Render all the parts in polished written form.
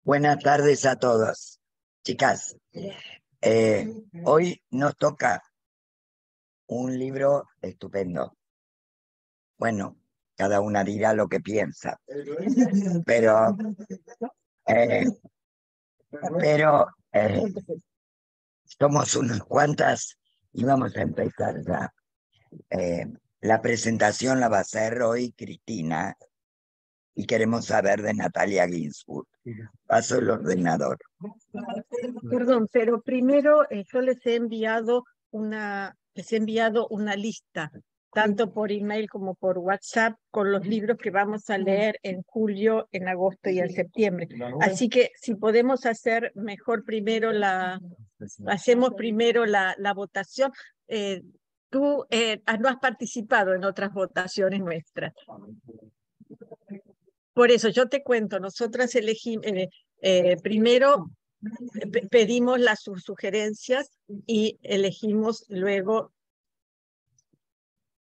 Buenas tardes a todos, chicas. Hoy nos toca un libro estupendo. Bueno, cada una dirá lo que piensa, pero somos unas cuantas y vamos a empezar ya. La presentación la va a hacer hoy Cristina y queremos saber de Natalia Ginsburg. Paso el ordenador. Perdón, pero primero yo les he enviado una lista, tanto por email como por WhatsApp, con los libros que vamos a leer en julio, en agosto y en septiembre. Así que si podemos hacer mejor primero hacemos primero la votación. Tú no has participado en otras votaciones nuestras. Por eso yo te cuento, nosotras elegimos, primero pedimos las sugerencias y elegimos luego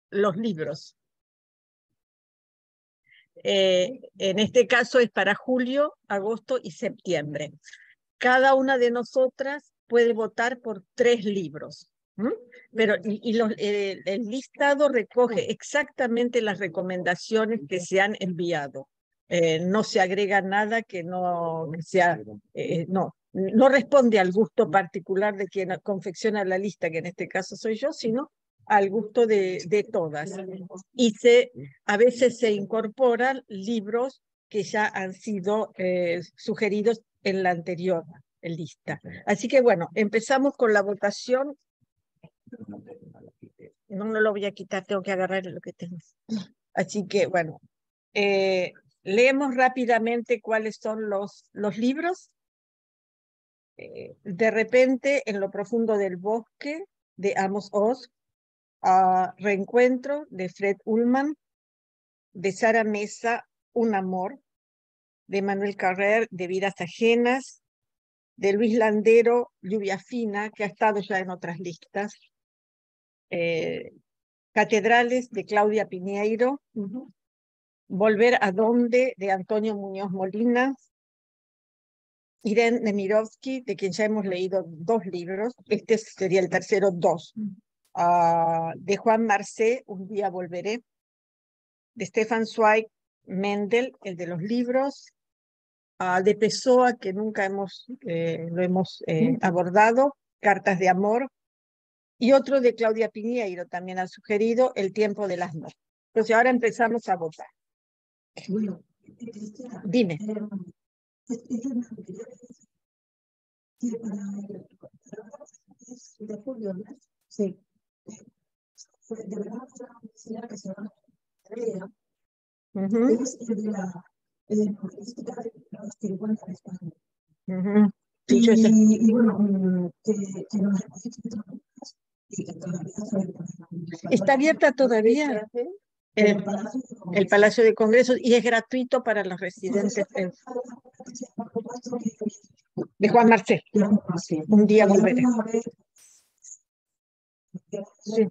los libros. En este caso es para julio, agosto y septiembre. Cada una de nosotras puede votar por 3 libros. Pero el listado recoge exactamente las recomendaciones que se han enviado. No se agrega nada que no sea, no responde al gusto particular de quien confecciona la lista, que en este caso soy yo, sino al gusto de todas. Y a veces se incorporan libros que ya han sido sugeridos en la anterior lista. Así que bueno, empezamos con la votación. No lo voy a quitar, tengo que agarrar lo que tengo. Así que bueno, leemos rápidamente cuáles son los libros. De repente, en lo profundo del bosque, de Amos Oz. Reencuentro, de Fred Ullman. De Sara Mesa, Un amor. De Manuel Carrer, De vidas ajenas. De Luis Landero, Lluvia fina, que ha estado ya en otras listas. Catedrales, de Claudia Piñeiro. Volver a dónde, de Antonio Muñoz Molina. Irene Nemirovsky, de quien ya hemos leído 2 libros, este sería el tercero, 2. De Juan Marcé, Un día volveré. De Stefan Zweig, Mendel, el de los libros. De Pessoa, que nunca lo hemos abordado, Cartas de amor. Y otro de Claudia Piñeiro, también ha sugerido, El tiempo de las noches. Entonces ahora empezamos a votar. Dime. Sí. Está abierta todavía el Palacio de Congresos y es gratuito para los residentes de Juan Marcé. Un día volveré. Sí.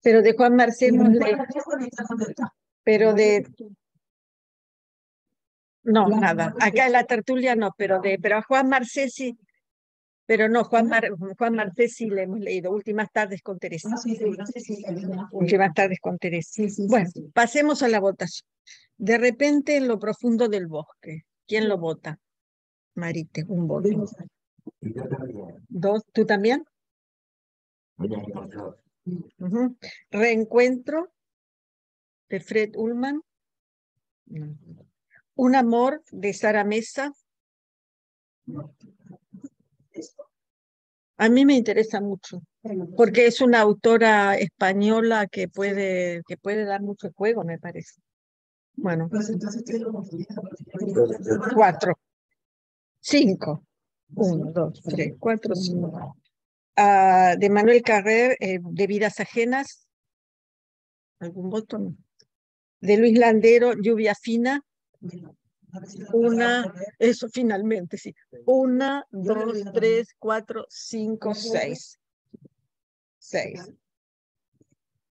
Pero de Juan Marcé pero no, nada. Acá en la tertulia no, pero a Juan Marcé sí. Pero no, Juan Marcé sí le hemos leído. Últimas tardes con Teresa. Últimas tardes con Teresa. Bueno, pasemos a la votación. De repente, en lo profundo del bosque. ¿Quién lo vota? Marite, un voto. 2, ¿tú también? Reencuentro, de Fred Ullman. Un amor, de Sara Mesa. A mí me interesa mucho, porque es una autora española que puede dar mucho juego, me parece. Bueno, 4, 5. 1, 2, 3, 4, 5. De Manuel Carrer, de Vidas Ajenas. ¿Algún voto? No. De Luis Landero, Lluvia Fina. Eso finalmente, sí. 1, 2, 3, 4, 5, 6. 6.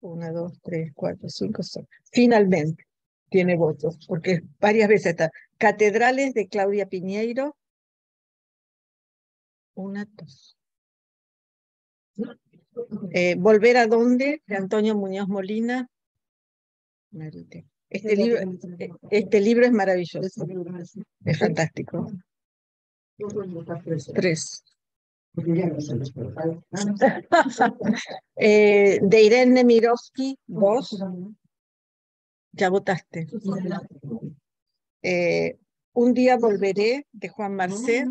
1, 2, 3, 4, 5, 6. Finalmente tiene votos, porque varias veces está. Catedrales de Claudia Piñeiro. 1, 2. Volver a dónde, de Antonio Muñoz Molina. Este libro es maravilloso. Es fantástico. 3. De Irene Nemirovsky, 2. Ya votaste. Un día volveré, de Juan Marcé.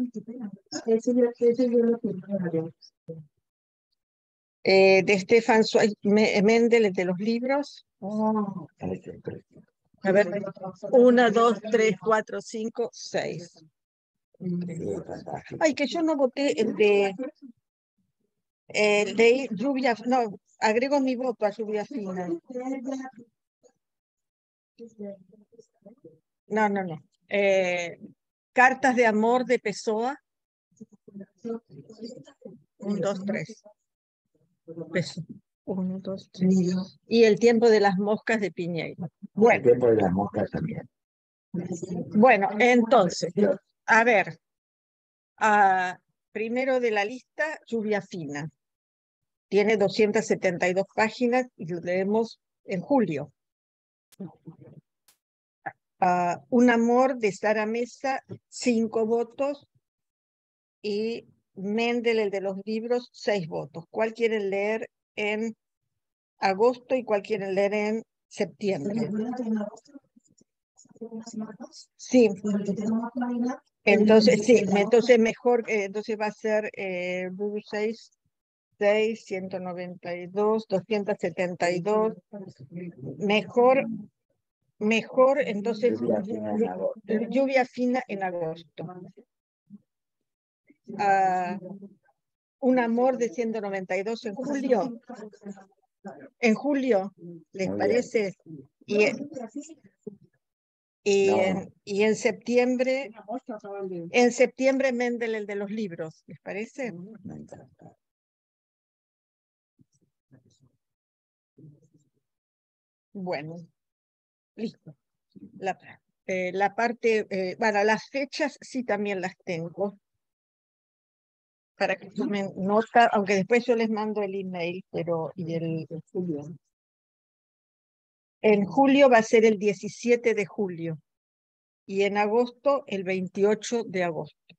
De Stefan Mendel, de los libros. A ver, 1, 2, 3, 4, 5, 6. Ay, que yo no voté el de Lluvia, no, agrego mi voto a Lluvia Fina. No, no, no. Cartas de amor de Pessoa. 1, 2, 3. 1, 2, 3. Y el tiempo de las moscas de Piñeiro. Bueno. El tiempo de las moscas también. Bueno, entonces, a ver. Primero de la lista, Lluvia Fina. Tiene 272 páginas y lo leemos en julio. Un amor de Sara Mesa, 5 votos. Y Mendel, el de los libros, 6 votos. ¿Cuál quieren leer en agosto y cuál quieren leer en septiembre? Sí. Entonces, sí, entonces mejor, entonces va a ser 6, 192, 272. Mejor, entonces, Lluvia Fina en agosto. Un amor de 192 en julio. En julio, ¿les parece? Y en septiembre, Mendel, el de los libros, ¿les parece? Bueno, listo. La parte, bueno, las fechas sí también las tengo, para que tomen nota, aunque después yo les mando el email, pero en julio va a ser el 17 de julio y en agosto el 28 de agosto.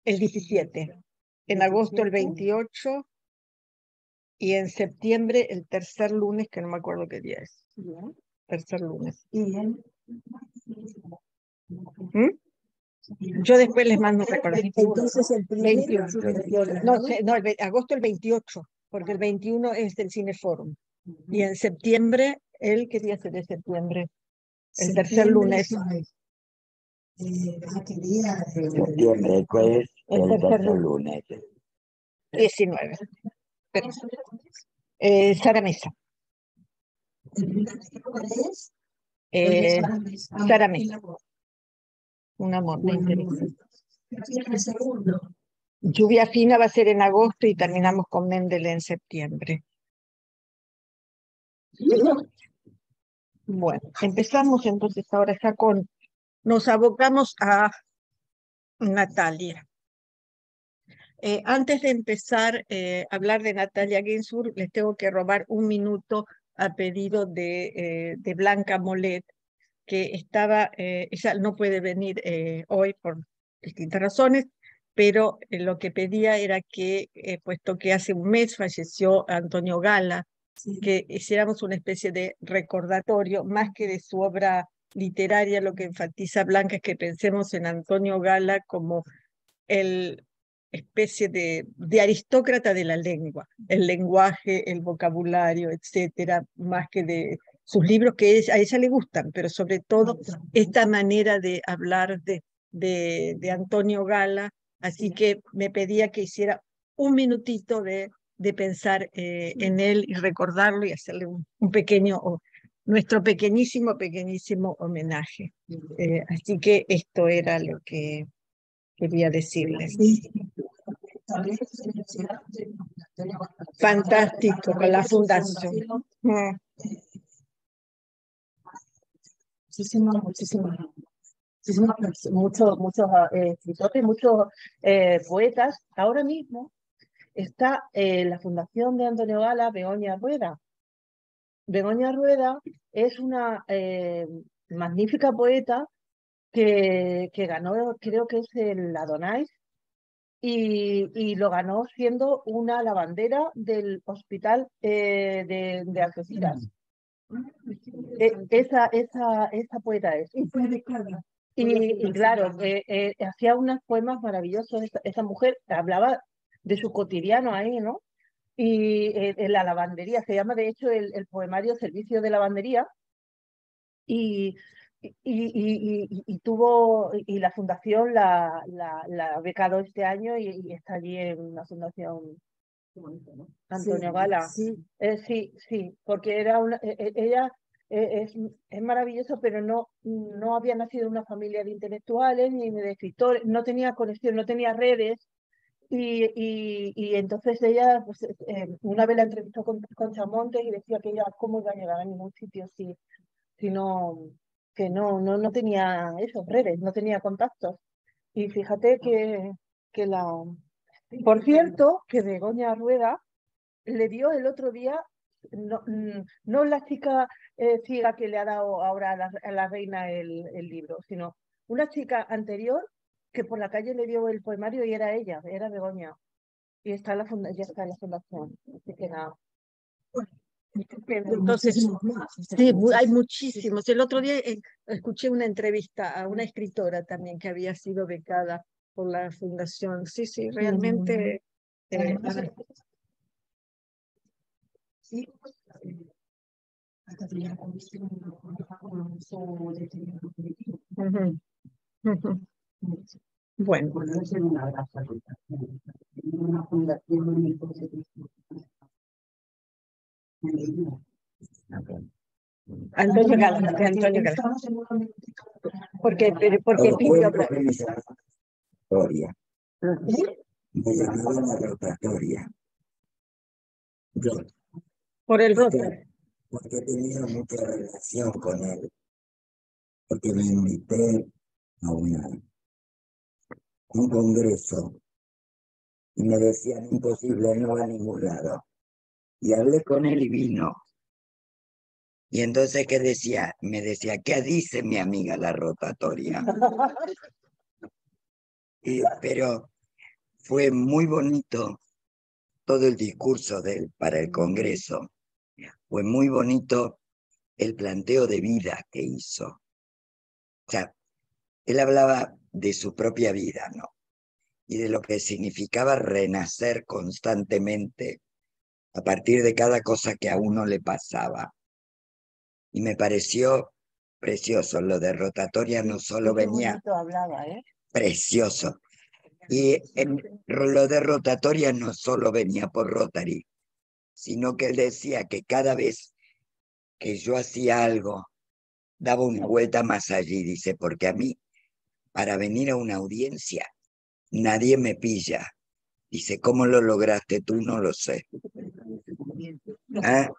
El 17. En agosto el 28 y en septiembre el tercer lunes, que no me acuerdo qué día es. Tercer lunes. ¿Mm? Yo después les mando un recordatorio. Entonces el 28. No, agosto el 28, porque el 21 es del Cineforum. Y en septiembre, ¿qué día es el de septiembre? El tercer lunes. Septiembre, pues, el tercer lunes. 19. Sara Mesa. Sara Mesa. Un amor, me interesa. Lluvia Fina va a ser en agosto y terminamos con Mendel en septiembre. Bueno, empezamos entonces ahora ya nos abocamos a Natalia. Antes de empezar a hablar de Natalia Ginsburg, les tengo que robar un minuto a pedido de Blanca Molet, que ella no puede venir hoy por distintas razones, pero lo que pedía era que, puesto que hace un mes falleció Antonio Gala, sí, que hiciéramos una especie de recordatorio, más que de su obra literaria. Lo que enfatiza Blanca es que pensemos en Antonio Gala como el especie de aristócrata de la lengua, el lenguaje, el vocabulario, etcétera, más que de sus libros, que a ella le gustan, pero sobre todo esta manera de hablar de Antonio Gala. Así que me pedía que hiciera un minutito de pensar en él y recordarlo y hacerle un pequeño, nuestro pequeñísimo, pequeñísimo homenaje. Así que esto era lo que quería decirles. Fantástico, con la fundación. Muchos escritores, muchos poetas. Ahora mismo está la fundación de Antonio Gala, Begoña Rueda. Begoña Rueda es una magnífica poeta que ganó, creo que es el Adonais, y lo ganó siendo una lavandera del hospital de Algeciras. Esa poeta es. Y claro, hacía unos poemas maravillosos. Esa mujer hablaba de su cotidiano ahí, ¿no? Y en la lavandería, se llama de hecho el poemario Servicio de Lavandería. Y la fundación la ha becado este año y está allí en la fundación Antonio Gala. Sí, sí, porque era ella es maravillosa, pero no había nacido en una familia de intelectuales ni de escritores, no tenía conexión, no tenía redes. Y entonces ella, pues, una vez la entrevistó con Montes y decía que ella cómo iba a llegar a ningún sitio si no, que no tenía esos redes, no tenía contactos. Y fíjate que Por cierto, que Begoña Rueda le dio el otro día, no la chica ciega que le ha dado ahora a la reina el libro, sino una chica anterior que por la calle le dio el poemario y era ella, era Begoña. Y ya está en la fundación. Así que nada. Entonces, sí, hay muchísimos. El otro día escuché una entrevista a una escritora también que había sido becada por la fundación. Sí, sí, realmente. Sí. Ujú, ujú. Bueno. Antonio Gala, de Antonio Gala. Porque rotatoria. Me llamaban la rotatoria. Yo, por el roto. porque he tenido mucha relación con él. Porque me invité a un congreso y me decían imposible, no va a ningún lado. Y hablé con él y vino. Y entonces, ¿qué decía? Me decía, ¿qué dice mi amiga la rotatoria? Pero fue muy bonito todo el discurso de él para el Congreso. Fue muy bonito el planteo de vida que hizo. O sea, él hablaba de su propia vida, ¿no? Y de lo que significaba renacer constantemente a partir de cada cosa que a uno le pasaba. Y me pareció precioso. Lo de rotatoria no solo venía hablaba, precioso. Y lo de rotatoria no solo venía por Rotary, sino que él decía que cada vez que yo hacía algo, daba una vuelta más allí, dice, porque a mí, para venir a una audiencia, nadie me pilla. Dice, ¿cómo lo lograste tú? No lo sé. ¿Ah?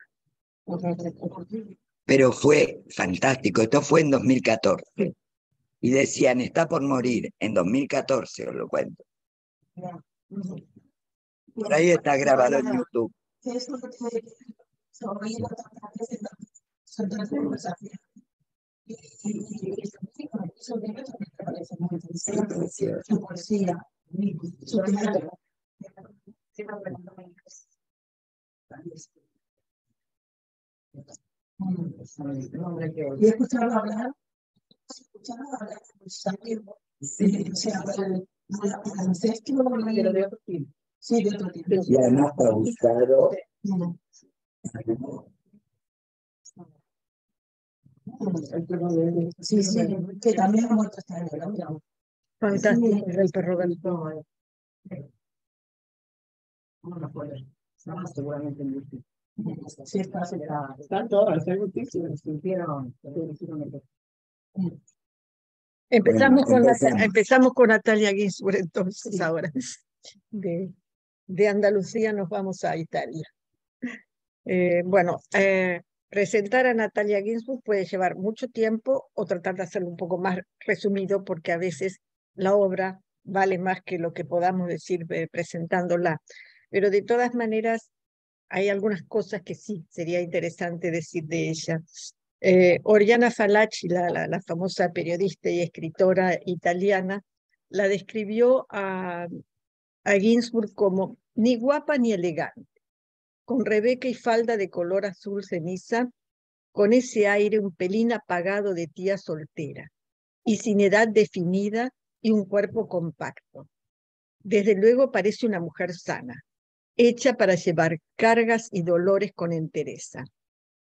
Pero fue fantástico. Esto fue en 2014. Y decían, está por morir. En 2014 os lo cuento. Por ahí está grabado en YouTube. ¿Y escucharlo hablar? Y además ha gustado. Sí, sí, que también ha muerto este año. Fantástico, el perro Galindo. No recuerdo. Estamos seguramente en YouTube. Sí, está todo, está en YouTube, si lo hicieron. Empezamos con, empecemos. empezamos con Natalia Ginsburg entonces ahora. De Andalucía nos vamos a Italia. Bueno, presentar a Natalia Ginsburg puede llevar mucho tiempo o tratar de hacerlo un poco más resumido porque a veces la obra vale más que lo que podamos decir presentándola. Pero de todas maneras hay algunas cosas que sí sería interesante decir de ella. Oriana Fallaci, la famosa periodista y escritora italiana, la describió a Ginsburg como ni guapa ni elegante, con rebeca y falda de color azul ceniza, con ese aire un pelín apagado de tía soltera, y sin edad definida y un cuerpo compacto. Desde luego parece una mujer sana, hecha para llevar cargas y dolores con entereza.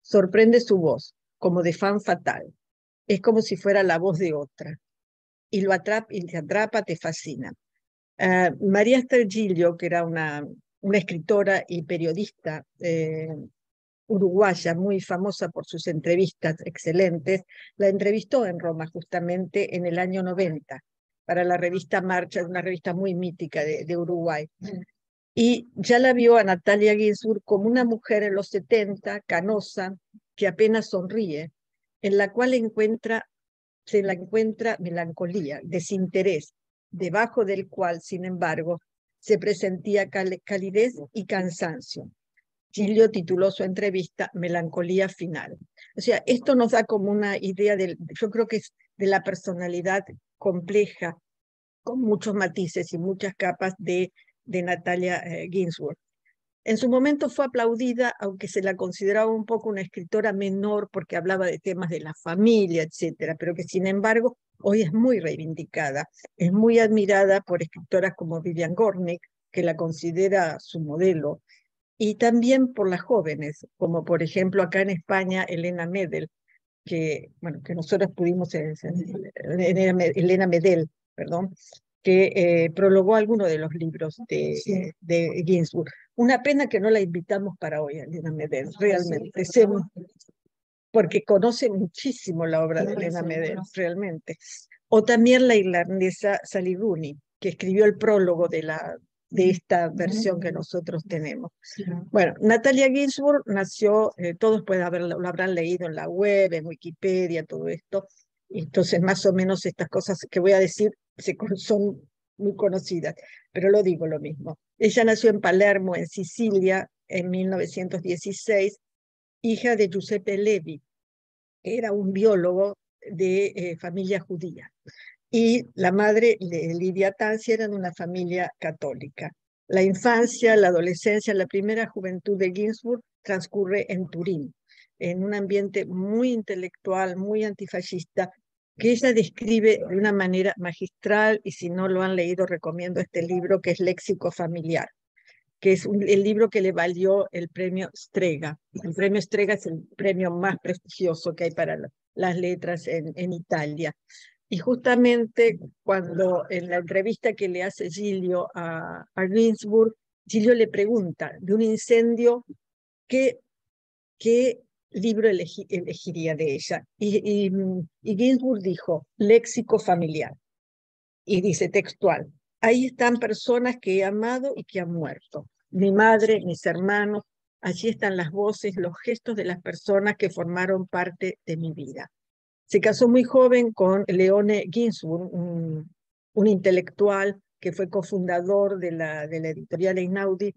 Sorprende su voz, como de fan fatal. Es como si fuera la voz de otra. Y te atrapa, te fascina. María Stergilio, que era una escritora y periodista uruguaya, muy famosa por sus entrevistas excelentes, la entrevistó en Roma justamente en el año 90 para la revista Marcha, una revista muy mítica de Uruguay. Y ya la vio a Natalia Ginsburg como una mujer en los 70, canosa, que apenas sonríe, en la cual se la encuentra melancolía, desinterés, debajo del cual, sin embargo, se presentía calidez y cansancio. Giglio tituló su entrevista Melancolía Final. O sea, esto nos da como una idea, yo creo que es de la personalidad compleja, con muchos matices y muchas capas de Natalia Ginsburg. En su momento fue aplaudida, aunque se la consideraba un poco una escritora menor porque hablaba de temas de la familia, etcétera, pero que sin embargo hoy es muy reivindicada, es muy admirada por escritoras como Vivian Gornick, que la considera su modelo, y también por las jóvenes, como por ejemplo acá en España Elena Medel, que nosotros pudimos, Elena Medel, perdón, que prologó algunos de los libros de Ginsburg. Una pena que no la invitamos para hoy, Elena Medel, realmente, porque conoce muchísimo la obra de Elena Medel, realmente. O también la irlandesa Sally Rooney, que escribió el prólogo de esta versión que nosotros tenemos. Bueno, Natalia Ginsburg nació, todos lo habrán leído en la web, en Wikipedia, todo esto. Entonces, más o menos estas cosas que voy a decir son muy conocidas, pero lo digo lo mismo. Ella nació en Palermo, en Sicilia, en 1916, hija de Giuseppe Levi, que era un biólogo de familia judía. Y la madre, Lidia Tancia, era de una familia católica. La infancia, la adolescencia, la primera juventud de Ginsburg transcurre en Turín, en un ambiente muy intelectual, muy antifascista, que ella describe de una manera magistral, y si no lo han leído, recomiendo este libro, que es Léxico Familiar, que es el libro que le valió el premio Strega. El premio Strega es el premio más prestigioso que hay para las letras en Italia. Y justamente cuando en la entrevista que le hace Giglio a Ginsburg, Giglio le pregunta de un incendio qué libro elegiría de ella. Y Ginsburg dijo, Léxico Familiar. Y dice textual, ahí están personas que he amado y que han muerto. Mi madre, mis hermanos, allí están las voces, los gestos de las personas que formaron parte de mi vida. Se casó muy joven con Leone Ginsburg, un intelectual que fue cofundador de la editorial Einaudi.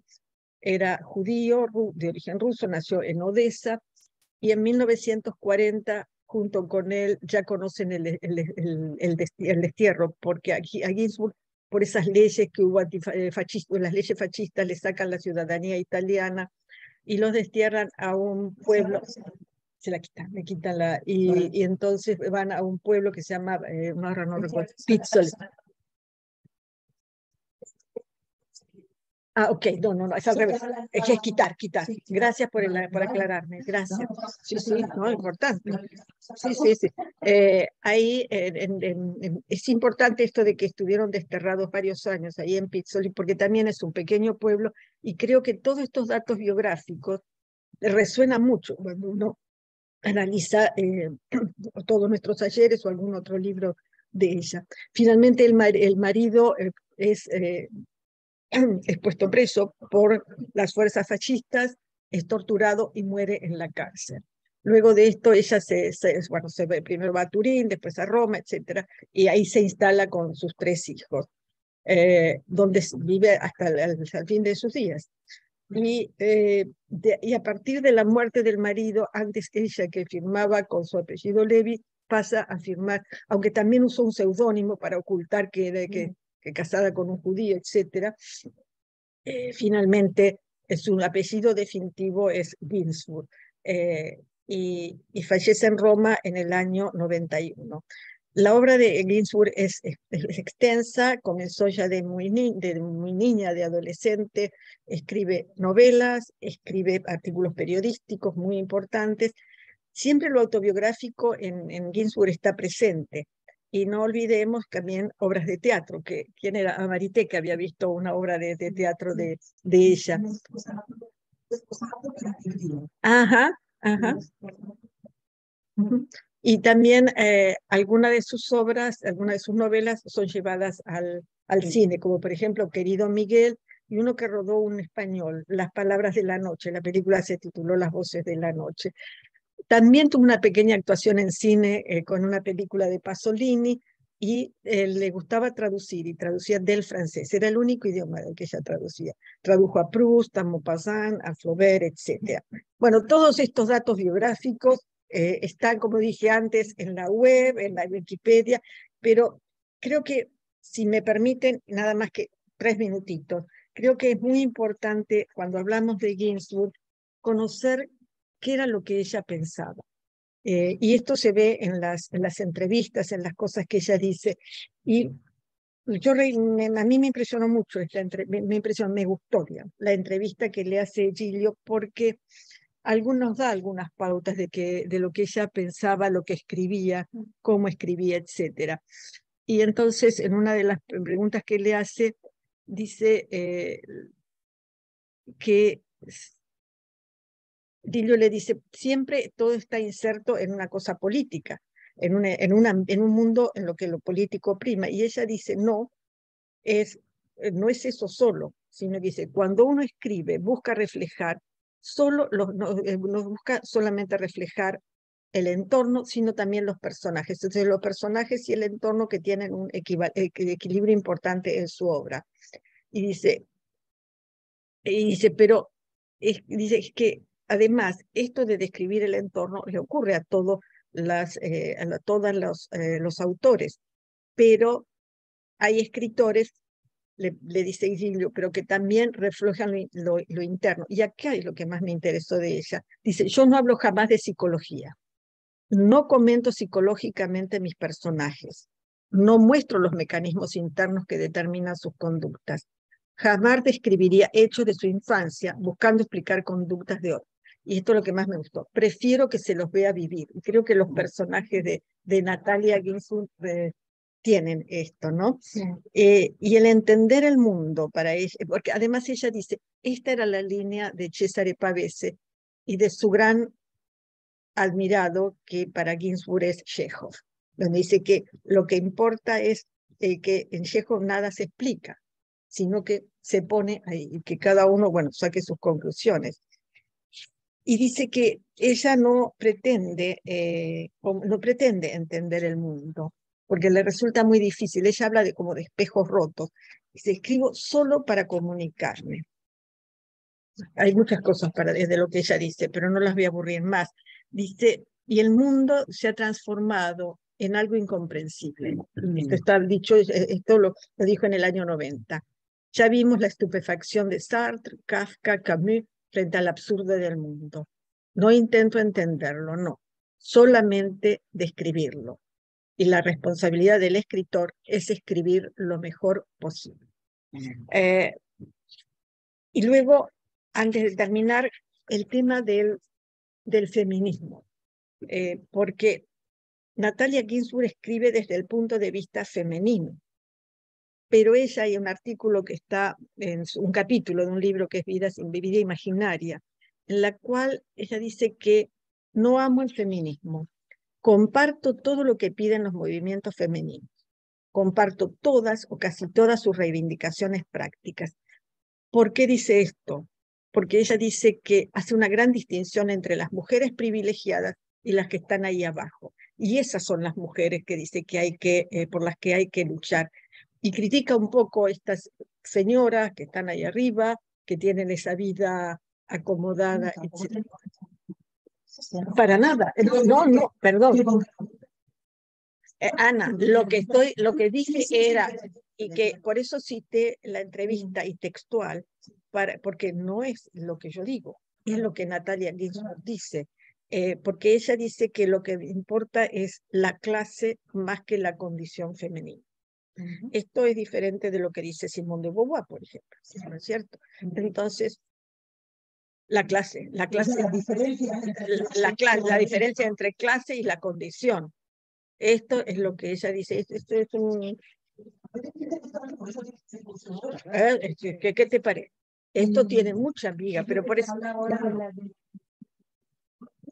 Era judío de origen ruso, nació en Odessa, y en 1940, junto con él, ya conocen el destierro, porque a Ginsburg, por esas leyes que hubo fascistas, las leyes fascistas, le sacan la ciudadanía italiana y los destierran a un pueblo. Se la quitan, le quitan y entonces van a un pueblo que se llama, no recuerdo, Pizzol. Ah, ok, no, es al revés. Es que es quitar. Gracias por aclararme, gracias. Sí, no, importante. Sí. Ahí es importante esto de que estuvieron desterrados varios años ahí en Pizzoli, porque también es un pequeño pueblo, y creo que todos estos datos biográficos resuenan mucho cuando uno analiza todos nuestros talleres o algún otro libro de ella. Finalmente el marido es puesto preso por las fuerzas fascistas, es torturado y muere en la cárcel. Luego de esto ella primero va a Turín, después a Roma, etcétera, y ahí se instala con sus 3 hijos, donde vive hasta el fin de sus días. Y a partir de la muerte del marido, antes ella, que firmaba con su apellido Levi, pasa a firmar, aunque también usó un seudónimo para ocultar que casada con un judío, etcétera. Finalmente su apellido definitivo es Ginsburg, y fallece en Roma en el año 91. La obra de Ginsburg es extensa, comenzó ya de muy niña, de adolescente, escribe novelas, escribe artículos periodísticos muy importantes. Siempre lo autobiográfico en Ginsburg está presente. Y no olvidemos también obras de teatro, ¿quién era? Amarité, que había visto una obra de teatro de ella. Ajá. Y también algunas de sus obras, algunas de sus novelas son llevadas al cine, como por ejemplo Querido Miguel, y uno que rodó un español, Las Palabras de la Noche. La película se tituló Las Voces de la Noche. También tuvo una pequeña actuación en cine con una película de Pasolini, y le gustaba traducir, y traducía del francés. Era el único idioma del que ella traducía. Tradujo a Proust, a Maupassant, a Flaubert, etc. Bueno, todos estos datos biográficos están, como dije antes, en la web, en la Wikipedia, pero creo que, si me permiten, nada más que 3 minutitos, creo que es muy importante, cuando hablamos de Ginsburg, conocer qué era lo que ella pensaba. Y esto se ve en las entrevistas, en las cosas que ella dice. Y a mí me impresionó mucho, me gustó, digamos, la entrevista que le hace Giglio, porque nos da algunas pautas de lo que ella pensaba, lo que escribía, cómo escribía, etc. Y entonces, en una de las preguntas que le hace, dice que Giglio le dice, siempre todo está inserto en una cosa política, en un mundo en lo que lo político prima. Y ella dice, no es eso solo, sino que dice, cuando uno escribe, busca reflejar, no busca solamente reflejar el entorno, sino también los personajes. Entonces, los personajes y el entorno que tienen un equilibrio importante en su obra. Y dice, pero dice que además esto de describir el entorno le ocurre a todos los autores, pero hay escritores, le dice Giglio, pero que también reflejan lo interno. Y acá es lo que más me interesó de ella. Dice, yo no hablo jamás de psicología, no comento psicológicamente mis personajes, no muestro los mecanismos internos que determinan sus conductas. Jamás describiría hechos de su infancia buscando explicar conductas de otros. Y esto es lo que más me gustó. Prefiero que se los vea vivir. Y creo que los personajes de Natalia Ginsburg tienen esto, ¿no? Sí. Y el entender el mundo para ella, porque además ella dice, esta era la línea de Cesare Pavese y de su gran admirado, que para Ginsburg es Chekhov, donde dice que lo que importa es que en Chekhov nada se explica, sino que se pone ahí, y que cada uno, bueno, saque sus conclusiones. Y dice que ella no pretende entender el mundo, porque le resulta muy difícil. Ella habla como de espejos rotos. Dice, escribo solo para comunicarme. Hay muchas cosas de lo que ella dice, pero no las voy a aburrir más. Dice, y el mundo se ha transformado en algo incomprensible. Esto está dicho, esto lo dijo en el año 90. Ya vimos la estupefacción de Sartre, Kafka, Camus frente al absurdo del mundo. No intento entenderlo, no, solamente describirlo. Y la responsabilidad del escritor es escribir lo mejor posible. Y luego, antes de terminar, el tema del feminismo, porque Natalia Ginsburg escribe desde el punto de vista femenino, pero ella, hay un artículo que está en un capítulo de un libro que es Vida Imaginaria, en la cual ella dice que no amo el feminismo, comparto todo lo que piden los movimientos femeninos, comparto todas o casi todas sus reivindicaciones prácticas. ¿Por qué dice esto? Porque ella dice que hace una gran distinción entre las mujeres privilegiadas y las que están ahí abajo. Y esas son las mujeres que dice que hay por las que hay que luchar. Y critica un poco estas señoras que están ahí arriba, que tienen esa vida acomodada, etc. Para nada. No, perdón. Ana, lo que dije era, y que por eso cité la entrevista y textual, porque no es lo que yo digo, es lo que Natalia Ginsburg dice, porque ella dice que lo que importa es la clase más que la condición femenina. Esto es diferente de lo que dice Simone de Beauvoir, por ejemplo, ¿no es cierto? Entonces, la diferencia entre clase y la condición. Esto es lo que ella dice. Esto es un... ¿Qué te parece? Esto tiene mucha amiga, pero por eso...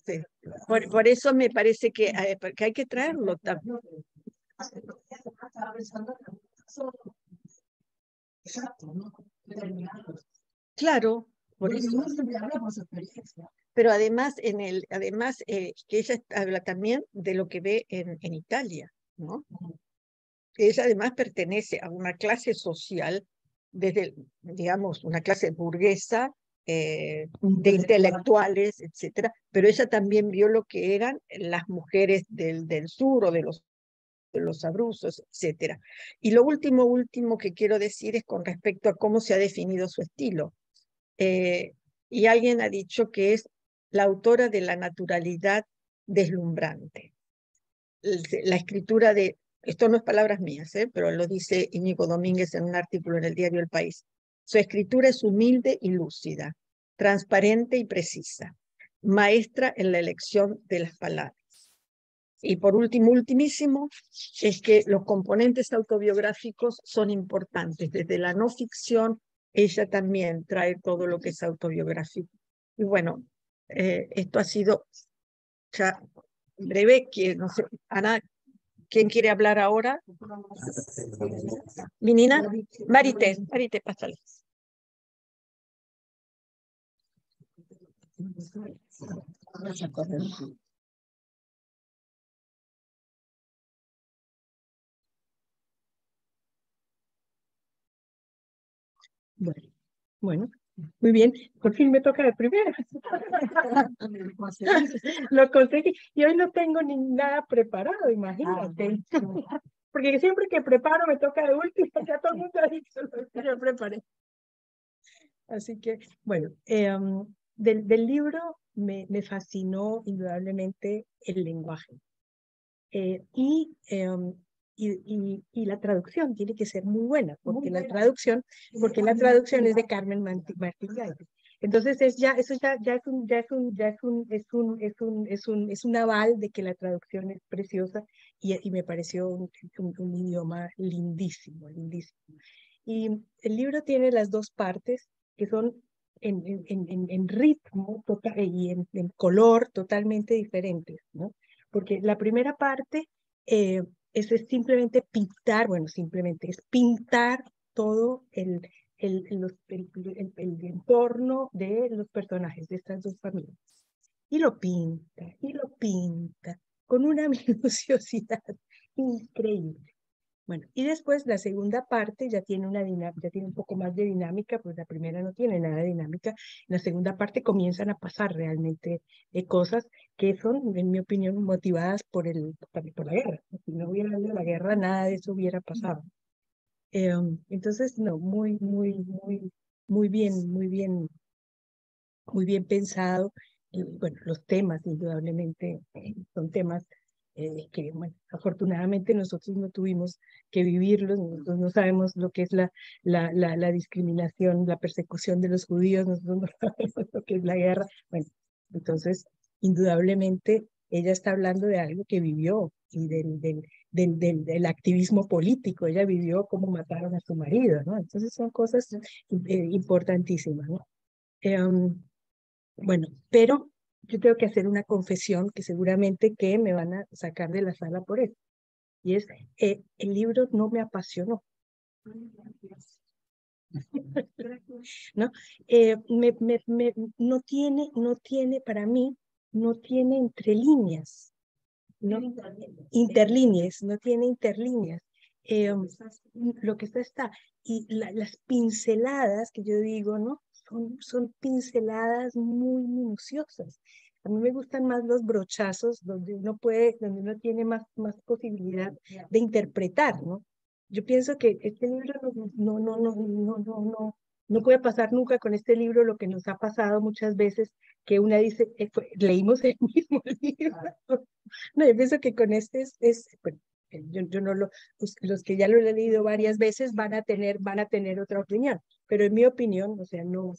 Sí. Por eso me parece que hay que traerlo también. Claro, por eso. Pero además, que ella habla también de lo que ve en Italia, ¿no? Ella además pertenece a una clase social, digamos, una clase burguesa, de intelectuales, etcétera, pero ella también vio lo que eran las mujeres del sur o de los abruzos, etcétera. Y lo último que quiero decir es con respecto a cómo se ha definido su estilo. Y alguien ha dicho que es la autora de la naturalidad deslumbrante. La escritura de, esto no es palabras mías, pero lo dice Íñigo Domínguez en un artículo en el diario El País. Su escritura es humilde y lúcida, transparente y precisa, maestra en la elección de las palabras. Y por ultimísimo, es que los componentes autobiográficos son importantes. Desde la no ficción, ella también trae todo lo que es autobiográfico. Y bueno, esto ha sido ya breve. No sé, Ana, ¿quién quiere hablar ahora? Menina, Marité, pásale. Bueno, muy bien. Por fin me toca de primera. Lo conseguí. Y hoy no tengo ni nada preparado, imagínate. Porque siempre que preparo me toca de último, ya todo el mundo ha dicho lo que yo preparé. Así que, bueno, del libro me fascinó indudablemente el lenguaje. Y la traducción tiene que ser muy buena, porque la traducción es de Carmen Martínez. Entonces eso ya es un aval de que la traducción es preciosa, y me pareció un idioma lindísimo, lindísimo. Y el libro tiene las dos partes que son en ritmo y en color totalmente diferentes, ¿no? Porque la primera parte es simplemente pintar, es pintar todo el entorno de los personajes de estas dos familias. Y lo pinta con una minuciosidad increíble. Bueno, y después la segunda parte ya tiene ya tiene un poco más de dinámica, pues la primera no tiene nada de dinámica. En la segunda parte comienzan a pasar realmente cosas que son, en mi opinión, motivadas por la guerra. Si no hubiera habido la guerra, nada de eso hubiera pasado. Entonces, no, muy bien pensado. Bueno, los temas, indudablemente, son temas que bueno, afortunadamente nosotros no tuvimos que vivirlos, nosotros no sabemos lo que es la discriminación, la persecución de los judíos, nosotros no sabemos lo que es la guerra. Bueno, entonces, indudablemente, ella está hablando de algo que vivió y del activismo político. Ella vivió cómo mataron a su marido, ¿no? Entonces son cosas importantísimas, ¿no? Bueno, pero yo tengo que hacer una confesión que seguramente que me van a sacar de la sala por eso. Y es, el libro no me apasionó. ¿No? No tiene, para mí, no tiene entre líneas, ¿no? Interlíneas, no tiene interlíneas. Lo que está. Y las pinceladas que yo digo, ¿no? Son pinceladas muy minuciosas. A mí me gustan más los brochazos donde uno tiene más posibilidad de interpretar, ¿no? Yo pienso que este libro no puede pasar nunca con este libro lo que nos ha pasado muchas veces, que una dice, leímos el mismo libro. No, yo pienso que con este bueno, yo no los que ya lo he leído varias veces van a tener otra opinión, pero en mi opinión, o sea, no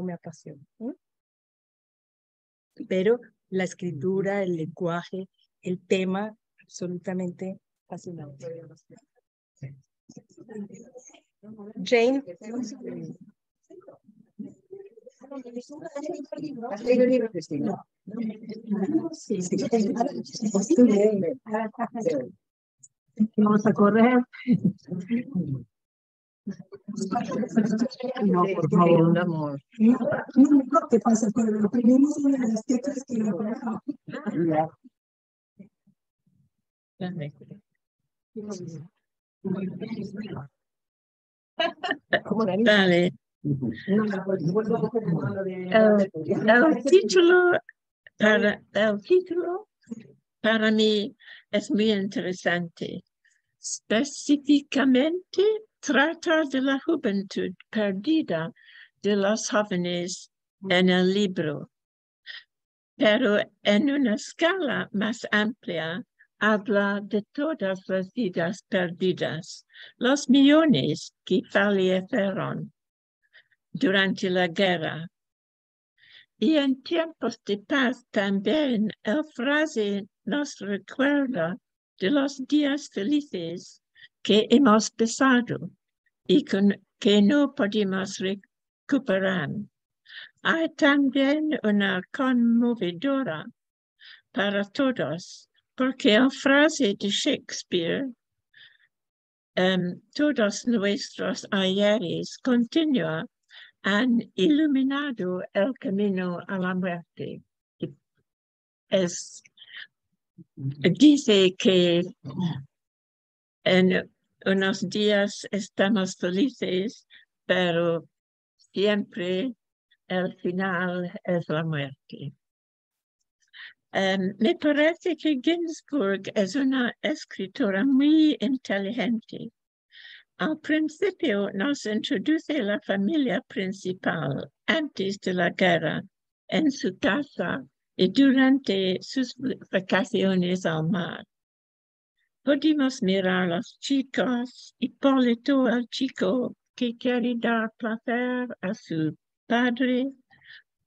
me apasiona, ¿no? Pero la escritura, el lenguaje, el tema, absolutamente fascinante. Jane. Vamos a correr. No, por favor, amor. ¿Qué pasa? Pero lo primero de las tetas que lo Dale. El título para mí es muy interesante. Específicamente trata de la juventud perdida de los jóvenes en el libro, pero en una escala más amplia habla de todas las vidas perdidas, los millones que fallecieron durante la guerra. Y en tiempos de paz también el frase nos recuerda de los días felices que hemos pasado y que no podemos recuperar. Hay también una conmovedora para todos, porque la frase de Shakespeare, todos nuestros ayeres continúa, han iluminado el camino a la muerte. Dice que en unos días estamos felices, pero siempre el final es la muerte. Me parece que Ginsburg es una escritora muy inteligente. Al principio nos introduce la familia principal antes de la guerra en su casa y durante sus vacaciones al mar. Podemos mirar a los chicos, Hipólito, el chico que quiere dar placer a su padre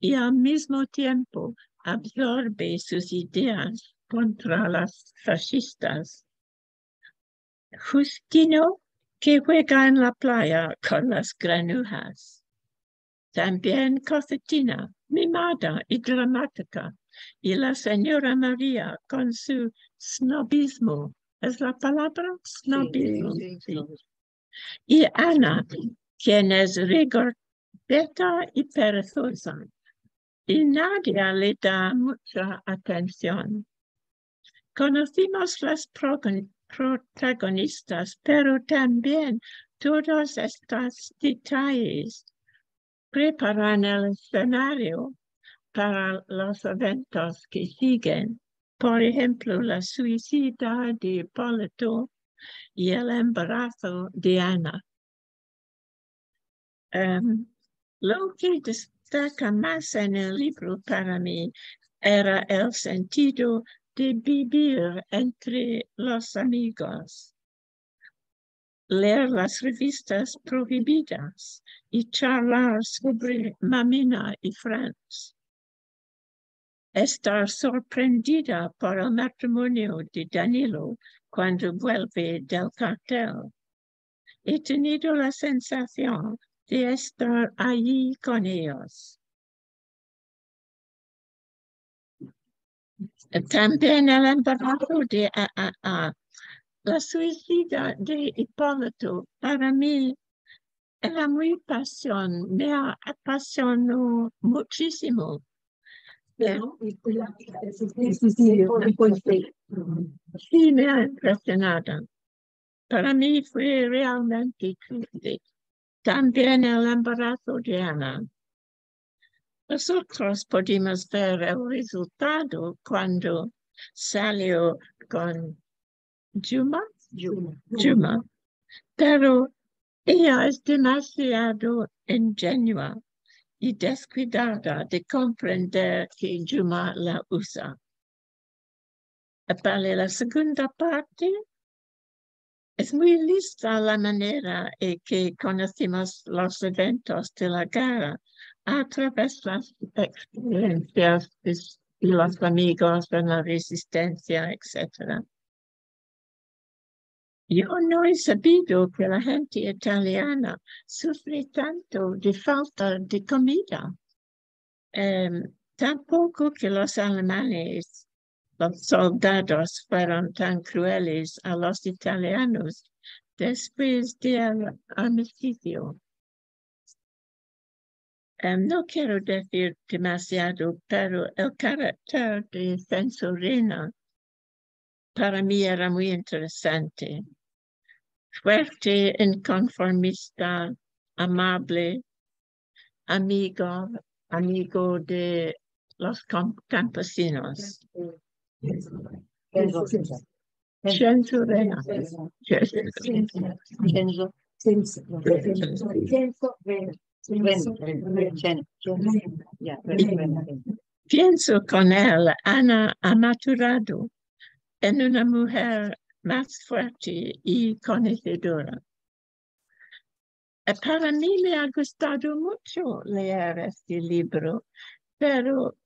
y al mismo tiempo absorbe sus ideas contra las fascistas. Justino, que juega en la playa con las granujas. También Cossettina, mimada y dramática, y la señora María con su snobismo. ¿Es la palabra? Snobismo. Sí. Y Ana, quien es rigoreta y perezosa. Y nadie le da mucha atención. Conocimos las protagonistas, pero también todos estos detalles preparan el escenario para los eventos que siguen. Por ejemplo, la suicida de Hipólito y el embarazo de Ana. Lo que destaca más en el libro para mí era el sentido de vivir entre los amigos, leer las revistas prohibidas y charlar sobre Mamina y Friends. Estar sorprendida por el matrimonio de Danilo cuando vuelve del cartel. He tenido la sensación de estar allí con ellos. También el embarazo de la suicida de Hipólito para mí era muy pasión, me apasionó muchísimo. Sí, me ha impresionado. Para mí fue realmente triste. También el embarazo de Ana. Nosotros pudimos ver el resultado cuando salió con Juma, pero ella es demasiado ingenua y descuidada de comprender que Juma la usa. Para la segunda parte, es muy lista la manera en que conocimos los eventos de la guerra a través de las experiencias de los amigos de la resistencia, etc. Yo no he sabido que la gente italiana sufre tanto de falta de comida. Tampoco que los alemanes, los soldados, fueron tan crueles a los italianos después del armisticio. No quiero decir demasiado, pero el carácter de Censurina para mí era muy interesante. Fuerte, inconformista, amable, amigo de los campesinos. Censurina. Pienso con él, Ana ha maturado en una mujer más fuerte y conocedora. Para mí me ha gustado mucho leer este libro, pero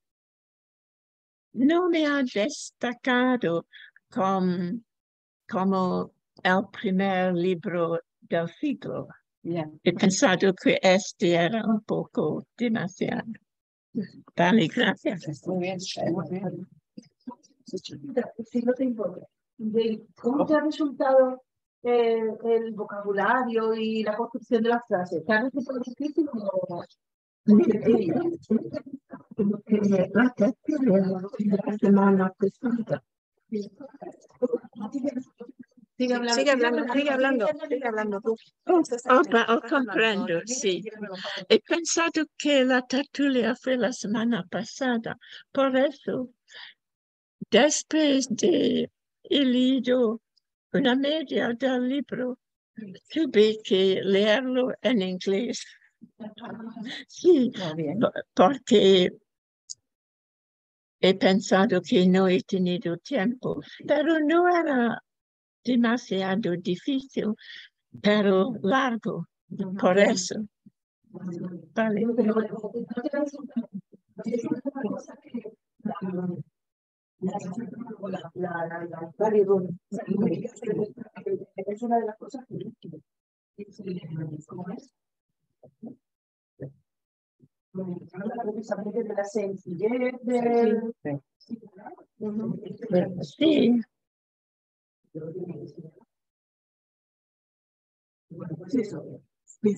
no me ha destacado como el primer libro del siglo. He pensado que este era un poco demasiado. Vale, gracias. Muy bien. Si no te importa, ¿cómo te ha resultado el vocabulario y la construcción de las frases? ¿Te ha resultado difícil o Sigue hablando tú. Comprendo, sí. He pensado que la tertulia fue la semana pasada, por eso, después de he leído una media del libro, tuve que leerlo en inglés. Sí, porque he pensado que no he tenido tiempo, pero no era demasiado difícil, pero largo, por eso. Vale. Es una de las cosas que precisamente de la sencillez del... Sí. Pero preciso. Que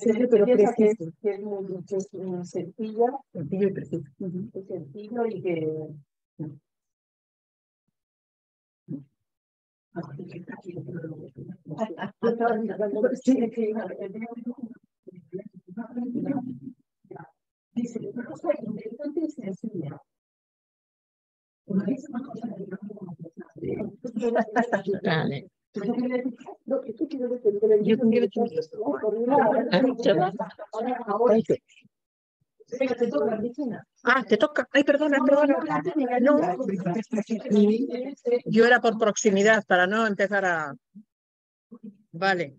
es muy sencilla. Sencillo y preciso. Es sencillo y que... Dice, una cosa interesante y sencilla. Vale. Venga, te toca, Cristina. Ah, te toca. Ay, perdona, perdona. No, yo era por proximidad, para no empezar a... Vale.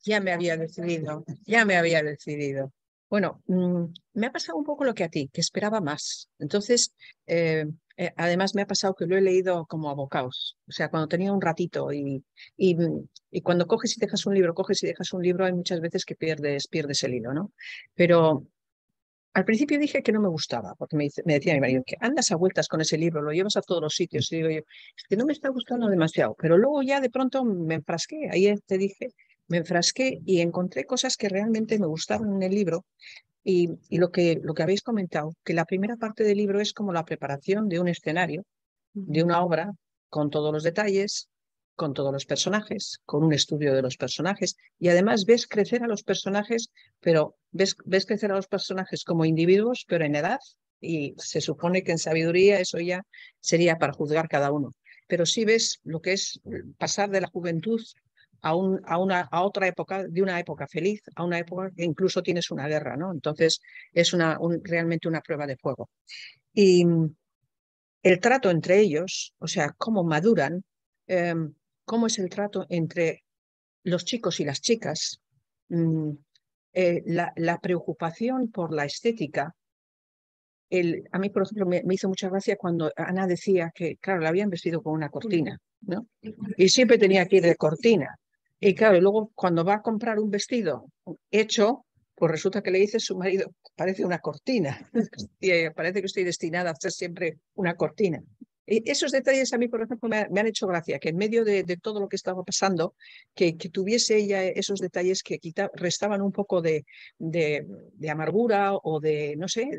Ya me había decidido, ya me había decidido. Bueno, me ha pasado un poco lo que a ti, que esperaba más. Entonces, además me ha pasado que lo he leído como a bocados. O sea, cuando tenía un ratito y cuando coges y dejas un libro, coges y dejas un libro, hay muchas veces que pierdes el hilo, ¿no? Pero al principio dije que no me gustaba, porque me decía mi marido que andas a vueltas con ese libro, lo llevas a todos los sitios. Y digo yo, es que no me está gustando demasiado. Pero luego ya de pronto me enfrasqué, ahí te dije, me enfrasqué y encontré cosas que realmente me gustaron en el libro. Y lo que habéis comentado, que la primera parte del libro es como la preparación de un escenario, de una obra, con todos los detalles, con todos los personajes, con un estudio de los personajes, y además ves crecer a los personajes, pero ves crecer a los personajes como individuos, pero en edad, y se supone que en sabiduría eso ya sería para juzgar cada uno. Pero sí ves lo que es pasar de la juventud a otra época, de una época feliz a una época que incluso tienes una guerra, ¿no? Entonces es realmente una prueba de fuego. Y el trato entre ellos, o sea, cómo maduran, cómo es el trato entre los chicos y las chicas, la preocupación por la estética. A mí, por ejemplo, me hizo mucha gracia cuando Ana decía que, claro, la habían vestido con una cortina, ¿no? Y siempre tenía que ir de cortina. Y claro, y luego cuando va a comprar un vestido hecho, pues resulta que le dice a su marido, parece una cortina. Y parece que estoy destinada a hacer siempre una cortina. Y esos detalles a mí, por ejemplo, me han hecho gracia, que en medio de todo lo que estaba pasando, que tuviese ella esos detalles que restaban un poco de amargura o de, no sé,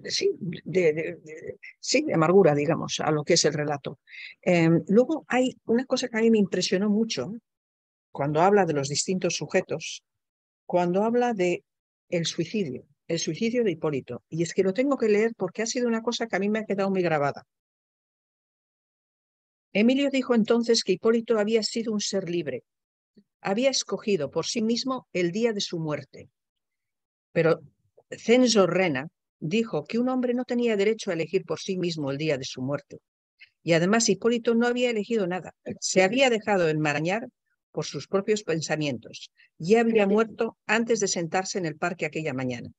sí, de amargura, digamos, a lo que es el relato. Luego hay una cosa que a mí me impresionó mucho cuando habla de los distintos sujetos, cuando habla de el suicidio de Hipólito. Y es que lo tengo que leer porque ha sido una cosa que a mí me ha quedado muy grabada. Emilio dijo entonces que Hipólito había sido un ser libre, había escogido por sí mismo el día de su muerte. Pero Censo Rena dijo que un hombre no tenía derecho a elegir por sí mismo el día de su muerte. Y además Hipólito no había elegido nada. Se había dejado enmarañar por sus propios pensamientos. Ya había muerto antes de sentarse en el parque aquella mañana.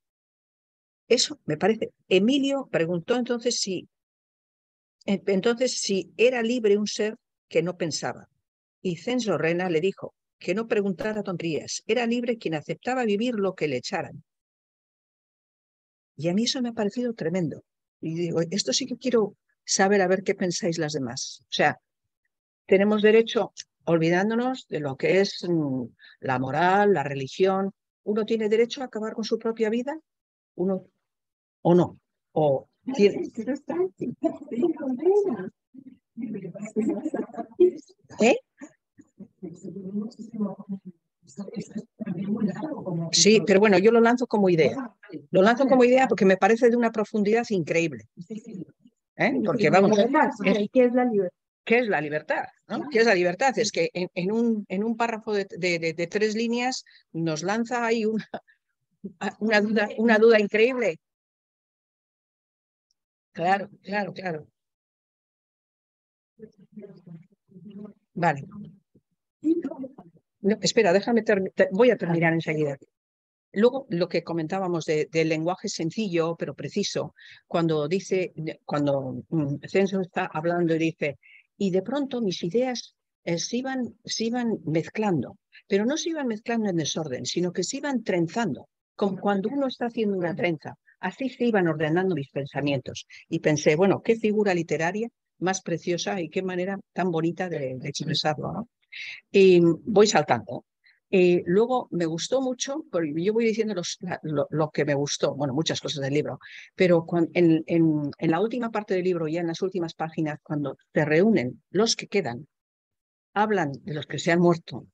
Eso me parece. Emilio preguntó entonces si era libre un ser que no pensaba. Y Censo Rena le dijo que no preguntara tonterías. Era libre quien aceptaba vivir lo que le echaran. Y a mí eso me ha parecido tremendo. Y digo, esto sí que quiero saber, a ver qué pensáis las demás. O sea, tenemos derecho, olvidándonos de lo que es la moral, la religión. ¿Uno tiene derecho a acabar con su propia vida? ¿Uno o no? ¿O tiene... ¿Eh? Sí, pero bueno, yo lo lanzo como idea. Lo lanzo como idea porque me parece de una profundidad increíble. Porque vamos, ¿Qué es la libertad? ¿qué es la libertad? ¿No? ¿Qué es la libertad? Es que en un párrafo de 3 líneas nos lanza ahí una duda increíble. Claro, claro, claro. Vale. No, espera, déjame voy a terminar enseguida. Luego, lo que comentábamos del lenguaje sencillo pero preciso, cuando Censo está hablando y dice, y de pronto mis ideas se iban mezclando, pero no se iban mezclando en desorden, sino que se iban trenzando, como cuando uno está haciendo una trenza. Así se iban ordenando mis pensamientos. Y pensé, bueno, qué figura literaria más preciosa y qué manera tan bonita de expresarlo, ¿no? Y voy saltando. Luego me gustó mucho, porque yo voy diciendo lo que me gustó, bueno, muchas cosas del libro, pero en la última parte del libro, ya en las últimas páginas, cuando se reúnen los que quedan, hablan de los que se han muerto,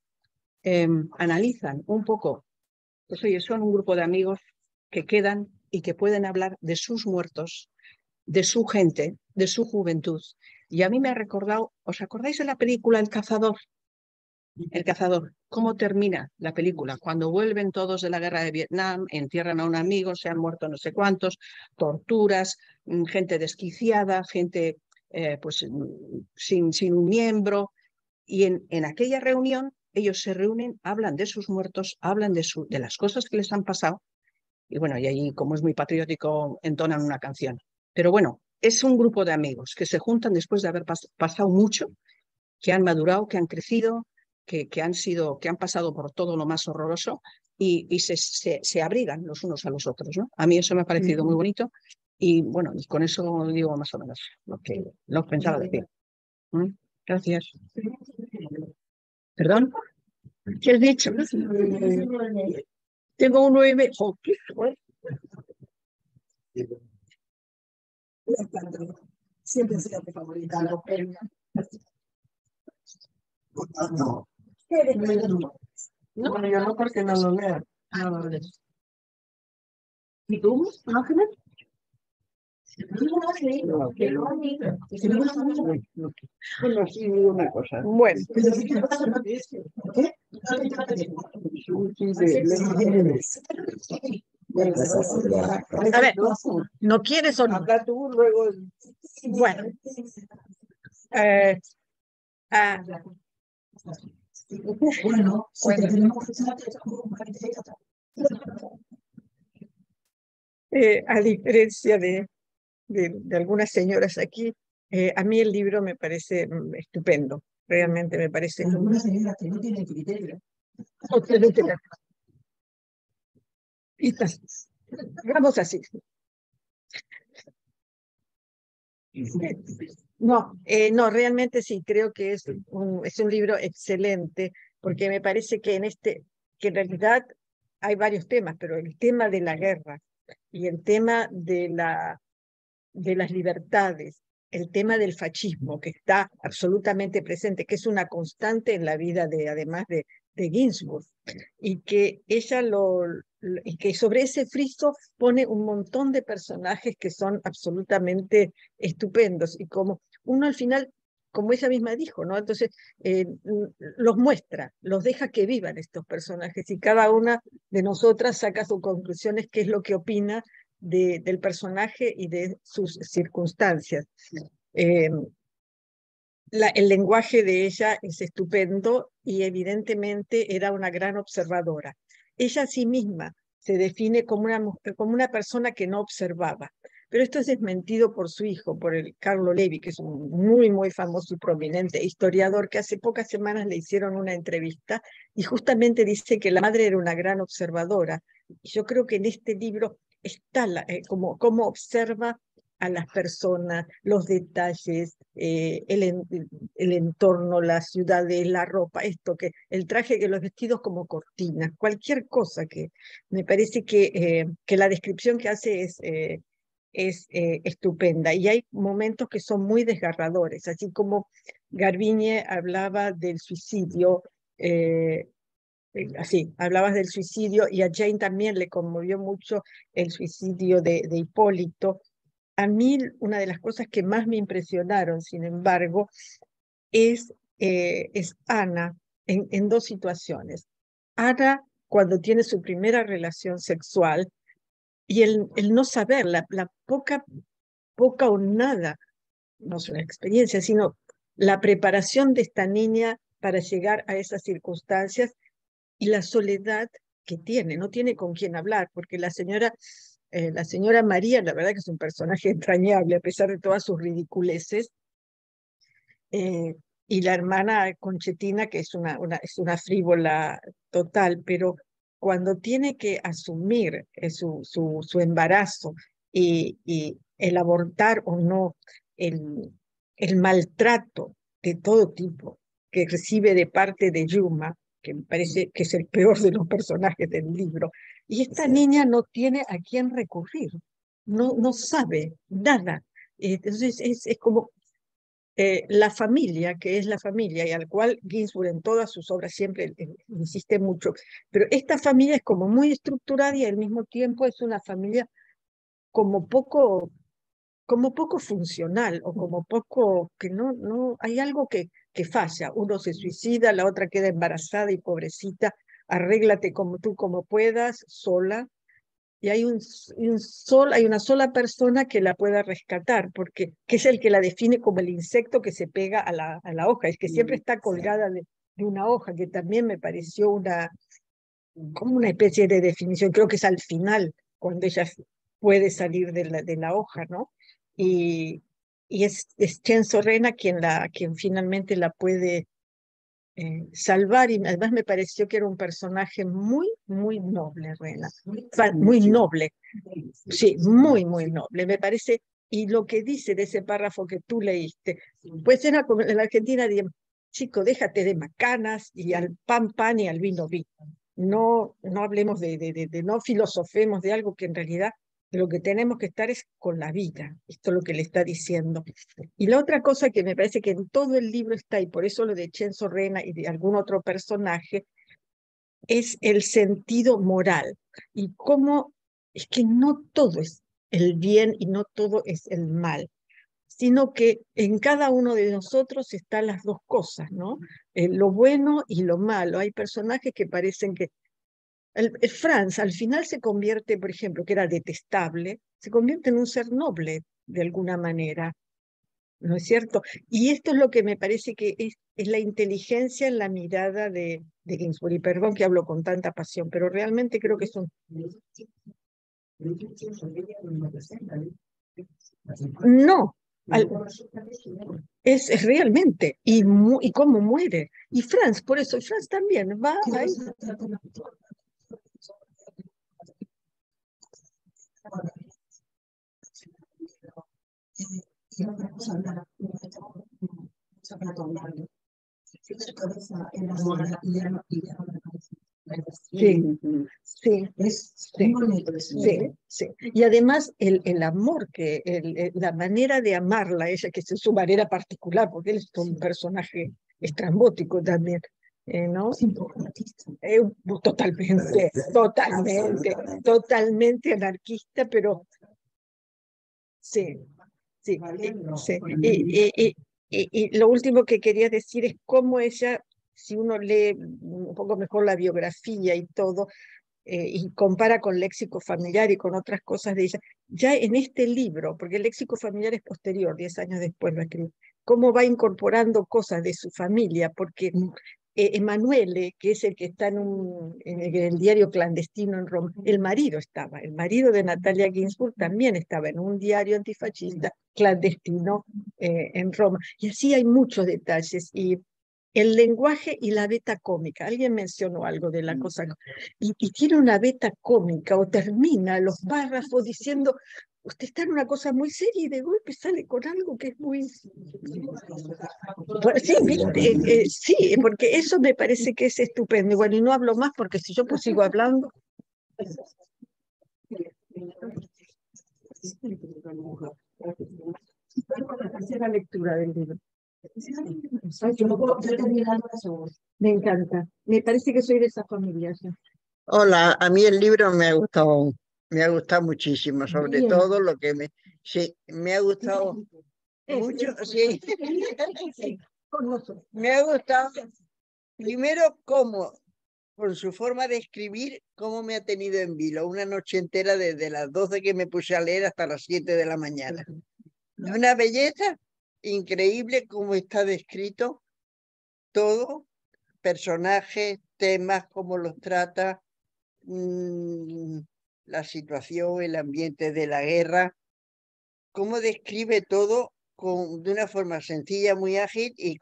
analizan un poco, pues oye, son un grupo de amigos que quedan y que pueden hablar de sus muertos, de su gente, de su juventud. Y a mí me ha recordado, ¿os acordáis de la película El Cazador? El cazador. ¿Cómo termina la película? Cuando vuelven todos de la guerra de Vietnam, entierran a un amigo, se han muerto no sé cuántos, torturas, gente desquiciada, gente pues sin un miembro. Y en aquella reunión ellos se reúnen, hablan de sus muertos, hablan de las cosas que les han pasado. Y bueno, y ahí, como es muy patriótico, entonan una canción. Pero bueno, es un grupo de amigos que se juntan después de haber pasado mucho, que han madurado, que han crecido, que han pasado por todo lo más horroroso y se abrigan los unos a los otros, ¿no? A mí eso me ha parecido muy bonito y bueno, y con eso digo más o menos lo que pensaba decir. Gracias. ¿Perdón? ¿Qué has dicho? Tengo un 9. Oh, ¿qué fue? Siempre ha sido mi favorita. No. Bueno, yo no, porque no lo leo. No. ¿Y tú, Ángeles? Bueno, sí, digo una cosa. Bueno, a ver, ¿no quieres o no? Habla tú, luego. Bueno, Bueno, a diferencia de algunas señoras aquí, a mí el libro me parece estupendo, realmente me parece. una señora que no tiene criterio. Vamos así. No, no, realmente sí, creo que es un libro excelente, porque me parece que que en realidad hay varios temas, pero el tema de la guerra y el tema de las libertades, el tema del fascismo, que está absolutamente presente, que es una constante en la vida además de Ginsburg, y que y que sobre ese friso pone un montón de personajes que son absolutamente estupendos, y como uno al final, como ella misma dijo, ¿no? Entonces los muestra, los deja que vivan estos personajes, y cada una de nosotras saca sus conclusiones, qué es lo que opina del personaje y de sus circunstancias. El lenguaje de ella es estupendo y evidentemente era una gran observadora. Ella a sí misma se define como una persona que no observaba, pero esto es desmentido por su hijo, por el Carlo Levi, que es un muy, muy famoso y prominente historiador, que hace pocas semanas le hicieron una entrevista y justamente dice que la madre era una gran observadora. Y yo creo que en este libro está cómo observa a las personas, los detalles, el entorno, las ciudades, la ropa, el traje, que los vestidos como cortinas, cualquier cosa que me parece que la descripción que hace es estupenda. Y hay momentos que son muy desgarradores, así como Garbiñe hablaba del suicidio. Así, hablabas del suicidio, y a Jane también le conmovió mucho el suicidio de Hipólito. A mí una de las cosas que más me impresionaron, sin embargo, es Ana en dos situaciones. Ana cuando tiene su primera relación sexual y el no saber, la poca o nada, no es una experiencia, sino la preparación de esta niña para llegar a esas circunstancias, y la soledad que tiene, no tiene con quién hablar, porque la señora María, la verdad que es un personaje entrañable, a pesar de todas sus ridiculeces, y la hermana Conchetina, que es una frívola total, pero cuando tiene que asumir su embarazo y el abortar o no, el maltrato de todo tipo que recibe de parte de Yuma, que me parece que es el peor de los personajes del libro, y esta niña no tiene a quién recurrir, no sabe nada. Entonces es como la familia, que es la familia, y al cual Ginsburg en todas sus obras siempre insiste mucho, pero esta familia es como muy estructurada y al mismo tiempo es una familia como poco como poco funcional o como poco, que no, hay algo que falla. Uno se suicida, la otra queda embarazada y pobrecita, arréglate como tú como puedas, sola, y hay hay una sola persona que la pueda rescatar, porque que es el que la define como el insecto que se pega a la hoja, es que siempre está colgada de una hoja, que también me pareció como una especie de definición, creo que es al final, cuando ella puede salir de la hoja, ¿no? Y, y es Chen Sorrena quien finalmente la puede salvar, y además me pareció que era un personaje muy, muy noble, Rena, muy noble, sí, muy, muy noble, me parece, y lo que dice de ese párrafo que tú leíste, pues era como en la Argentina, chico, déjate de macanas y al pan pan y al vino vino. No hablemos no filosofemos de algo que en realidad lo que tenemos que estar es con la vida. Esto es lo que le está diciendo. Y la otra cosa que me parece que en todo el libro está, y por eso lo de Chen Sorrena y de algún otro personaje, es el sentido moral. Y cómo es que no todo es el bien y no todo es el mal, sino que en cada uno de nosotros están las dos cosas, ¿no? Lo bueno y lo malo. Hay personajes que parecen que el Franz al final se convierte, por ejemplo, que era detestable, se convierte en un ser noble de alguna manera, ¿no es cierto? Y esto es lo que me parece que es la inteligencia en la mirada de Ginsburg. Y perdón que hablo con tanta pasión, pero realmente creo que es un... No, es realmente, y cómo muere. Y Franz, por eso, Franz también va ahí. Sí, sí, sí. Y además el amor, la manera de amarla, ella, que es su manera particular, porque él es un personaje estrambótico también, ¿no? Totalmente anarquista, pero sí, sí, sí. Y lo último que quería decir es cómo ella, si uno lee un poco mejor la biografía y todo, y compara con Léxico Familiar y con otras cosas de ella, ya en este libro, porque el Léxico Familiar es posterior, 10 años después lo escribió, cómo va incorporando cosas de su familia, porque Emanuele, que es el que está en el diario clandestino en Roma, el marido de Natalia Ginsburg también estaba en un diario antifascista clandestino en Roma. Y así hay muchos detalles. Y el lenguaje y la beta cómica. Alguien mencionó algo de la cosa. Y tiene una beta cómica o termina los párrafos diciendo, usted está en una cosa muy seria y de golpe sale con algo que es muy... Bueno, sí, sí, porque eso me parece que es estupendo. Y bueno, y no hablo más porque si yo pues sigo hablando... La tercera lectura del libro. Me encanta. Me parece que soy de esa familia. Ya. Hola, a mí el libro me ha gustado muchísimo, sobre Bien. todo lo que sí, me ha gustado mucho, sí. Con nosotros. Me ha gustado, primero, cómo, por su forma de escribir, cómo me ha tenido en vilo una noche entera desde las 12 que me puse a leer hasta las 7 de la mañana. De una belleza increíble cómo está descrito todo, personajes, temas, cómo los trata, la situación, el ambiente de la guerra, cómo describe todo de una forma sencilla, muy ágil y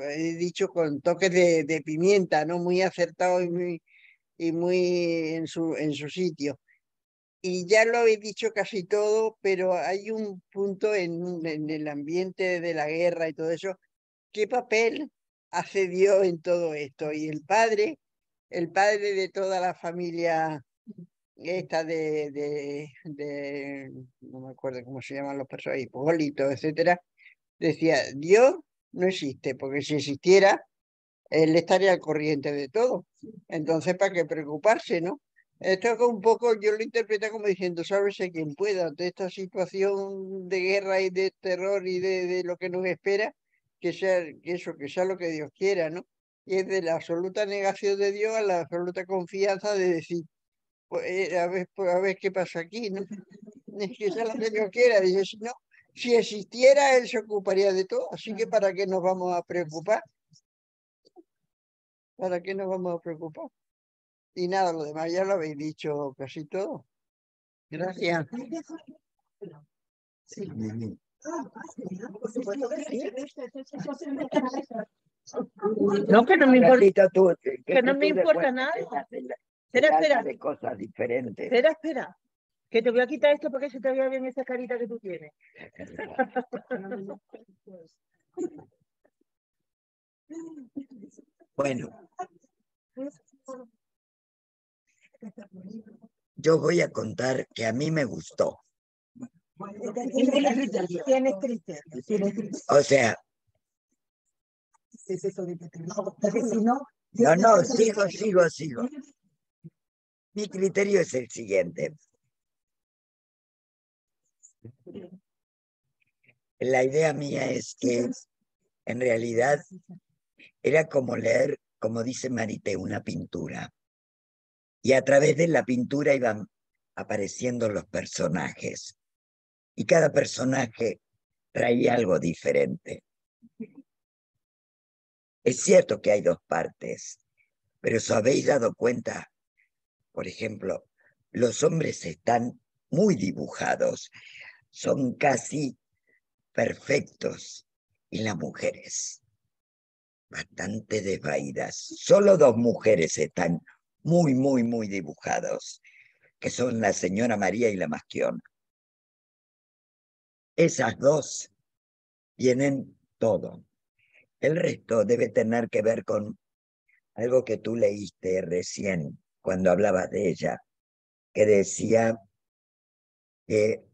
he dicho, con toques de pimienta, ¿no? Muy acertado y muy en su sitio. Y ya lo habéis dicho casi todo, pero hay un punto en el ambiente de la guerra y todo eso. ¿Qué papel hace Dios en todo esto? Y el padre de toda la familia esta no me acuerdo cómo se llaman los personajes, Hipólito, etcétera, decía, Dios no existe, porque si existiera, él estaría al corriente de todo. Entonces, ¿para qué preocuparse, no? Esto es un poco, yo lo interpreto como diciendo, sálvese quien pueda, ante esta situación de guerra y de terror y de lo que nos espera, que sea lo que Dios quiera, ¿no? Y es de la absoluta negación de Dios a la absoluta confianza de decir, pues, a ver qué pasa aquí, ¿no? Es que sea lo que Dios quiera, dice, si no, si existiera, Él se ocuparía de todo, así que ¿para qué nos vamos a preocupar? ¿Para qué nos vamos a preocupar? Y nada, lo demás ya lo habéis dicho casi todo. Gracias. No, que no me importa, Gatito, tú, que no me tú importa después nada. se Espera, trata espera. de cosas diferentes. Espera, espera. Que te voy a quitar esto porque se te vea bien esa carita que tú tienes. Bueno, yo voy a contar que a mí me gustó. Tienes criterio. O sea, Porque si no, no, sigo. Mi criterio es el siguiente. La idea mía es que en realidad era como leer, como dice Marité, una pintura. Y a través de la pintura iban apareciendo los personajes. Y cada personaje traía algo diferente. Es cierto que hay dos partes, pero os habéis dado cuenta, por ejemplo, los hombres están muy dibujados, son casi perfectos, y las mujeres bastante desvaídas. Solo dos mujeres están muy dibujados, que son la señora María y la Masquiona. Esas dos tienen todo. El resto debe tener que ver con algo que tú leíste recién cuando hablabas de ella, que decía que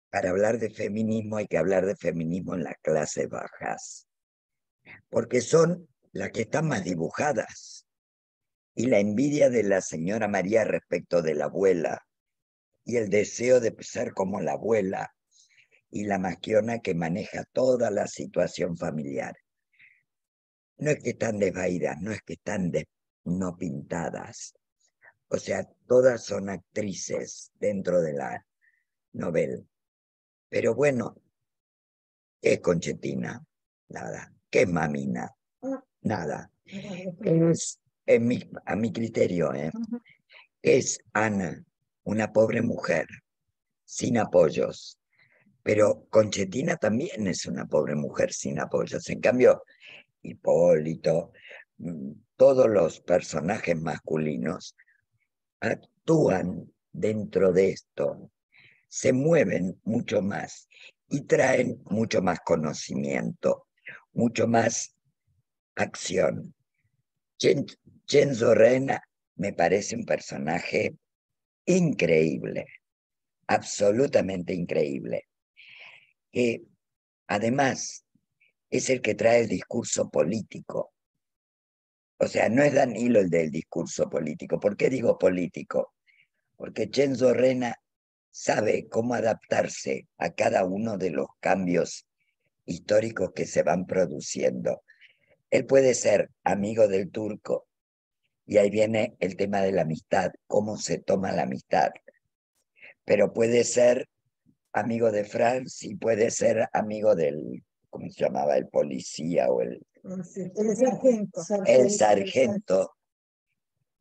para hablar de feminismo hay que hablar de feminismo en las clases bajas, porque son las que están más dibujadas. Y la envidia de la señora María respecto de la abuela, y el deseo de ser como la abuela, y la Masquiona que maneja toda la situación familiar. No es que están desvaídas, no es que están no pintadas. O sea, todas son actrices dentro de la novela. Pero bueno, ¿qué es Conchetina? Nada. ¿Qué es Mamina? Nada. Es, a mi criterio, es Ana, una pobre mujer, sin apoyos. Pero Conchetina también es una pobre mujer sin apoyos. En cambio, Hipólito, todos los personajes masculinos actúan dentro de esto, se mueven mucho más y traen mucho más conocimiento, mucho más acción. Kenzo Rena me parece un personaje increíble, absolutamente increíble, que además es el que trae el discurso político. O sea, no es Danilo el del discurso político. ¿Por qué digo político? Porque Kenzo Rena sabe cómo adaptarse a cada uno de los cambios históricos que se van produciendo. Él puede ser amigo del turco, y ahí viene el tema de la amistad, cómo se toma la amistad, pero puede ser amigo de Franz y puede ser amigo del, ¿cómo se llamaba? El policía o el sargento,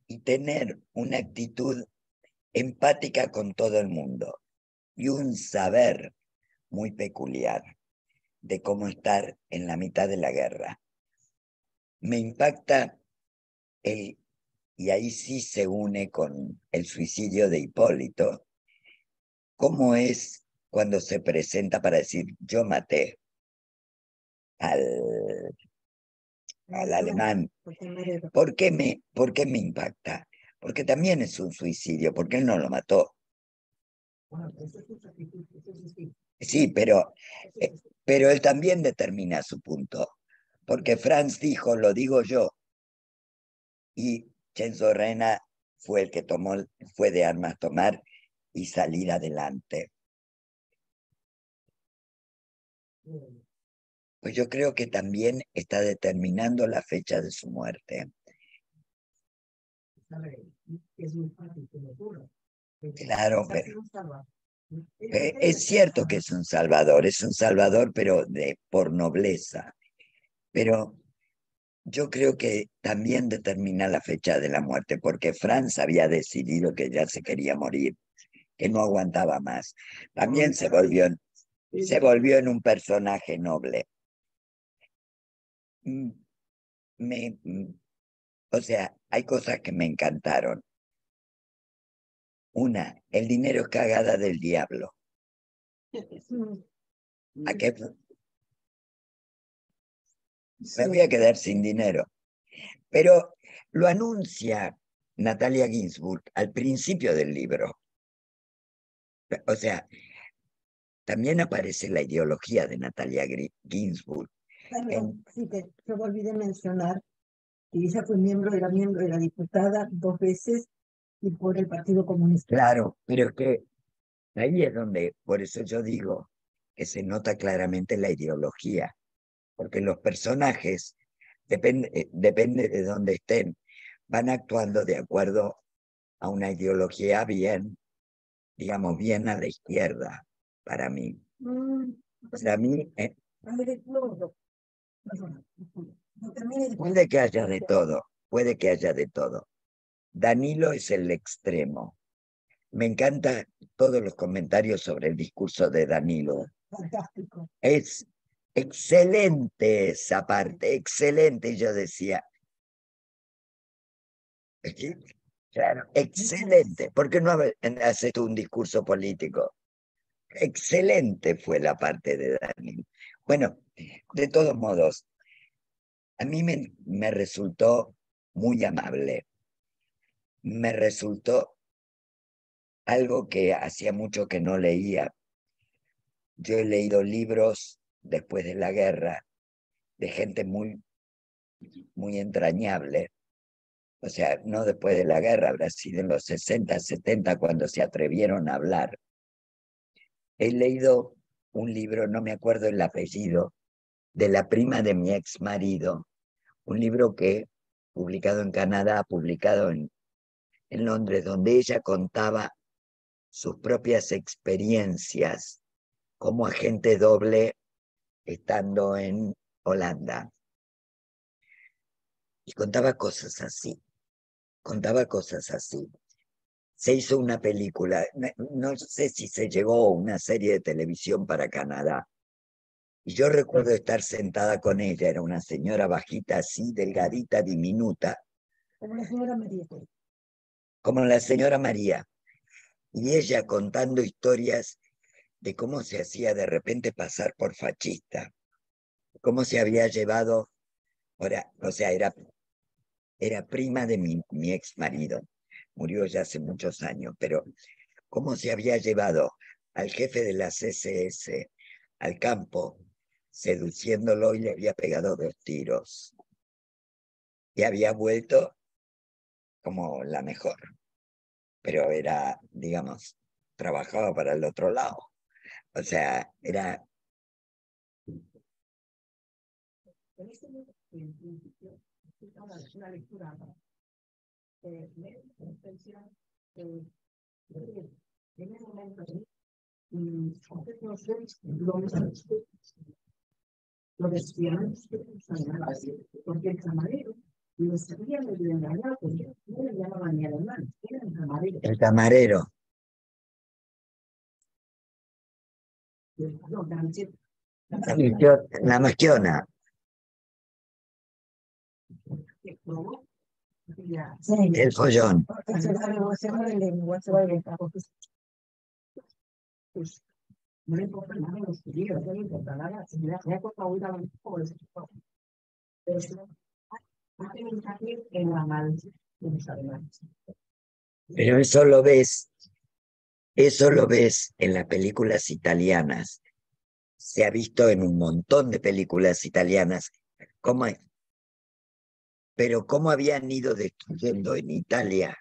y tener una actitud empática con todo el mundo y un saber muy peculiar de cómo estar en la mitad de la guerra. Me impacta y ahí sí se une con el suicidio de Hipólito, cómo es cuando se presenta para decir, yo maté al alemán. ¿Por qué me impacta? Porque también es un suicidio, porque él no lo mató. Sí, pero él también determina su punto, porque Franz dijo, lo digo yo, y Kenzo Rena fue el que fue de armas tomar y salir adelante. Pues yo creo que también está determinando la fecha de su muerte. Claro, pero es cierto que es un salvador, pero por nobleza. Pero yo creo que también determina la fecha de la muerte, porque Franz había decidido que ya se quería morir, que no aguantaba más. También se volvió en un personaje noble. O sea, hay cosas que me encantaron. Una, el dinero es cagada del diablo. ¿A qué? Me voy a quedar sin dinero. Pero lo anuncia Natalia Ginzburg al principio del libro. O sea, también aparece la ideología de Natalia Ginzburg. Sí, que yo me olvidé mencionar que ella fue era miembro de la diputada 2 veces y por el Partido Comunista. Claro, pero es que ahí es donde, por eso yo digo que se nota claramente la ideología, porque los personajes, depende de dónde estén, van actuando de acuerdo a una ideología bien, digamos, bien a la izquierda, para mí. Para mí, puede que haya de todo. Danilo es el extremo. Me encantan todos los comentarios sobre el discurso de Danilo. Fantástico. Es excelente esa parte, excelente. Y yo decía, claro, excelente. ¿Por qué no haces tú un discurso político? Excelente fue la parte de Danilo. Bueno, de todos modos, a mí me resultó muy amable. Me resultó algo que hacía mucho que no leía. Yo he leído libros después de la guerra de gente muy, muy entrañable. O sea, no después de la guerra, habrá sido en los 60, 70, cuando se atrevieron a hablar. He leído un libro, no me acuerdo el apellido, de la prima de mi ex marido, un libro que, publicado en Canadá, publicado en Londres, donde ella contaba sus propias experiencias como agente doble estando en Holanda. Y contaba cosas así. Se hizo una película, no sé si se llegó a una serie de televisión para Canadá. Y yo recuerdo estar sentada con ella, era una señora bajita así, delgadita, diminuta. Como la señora María. Como la señora María. Y ella contando historias de cómo se hacía de repente pasar por fascista, cómo se había llevado, o sea, era prima de mi ex marido, murió ya hace muchos años, pero cómo se había llevado al jefe de las SS al campo, seduciéndolo y le había pegado 2 tiros. Y había vuelto como la mejor, pero era, digamos, trabajaba para el otro lado. O sea, era... Una lectura en ese momento lo decían porque el camarero lo sabía medio engañado porque no le llamaban ni alemán, era el camarero. El camarero. No, La masquiona. El follón. No le importa nada los judíos, no le importa nada. Si me ha costado oír a los pobres. Pero hace mensaje en la mal de los alemanes. Pero eso lo ves en las películas italianas. Se ha visto en un montón de películas italianas. Pero cómo habían ido destruyendo en Italia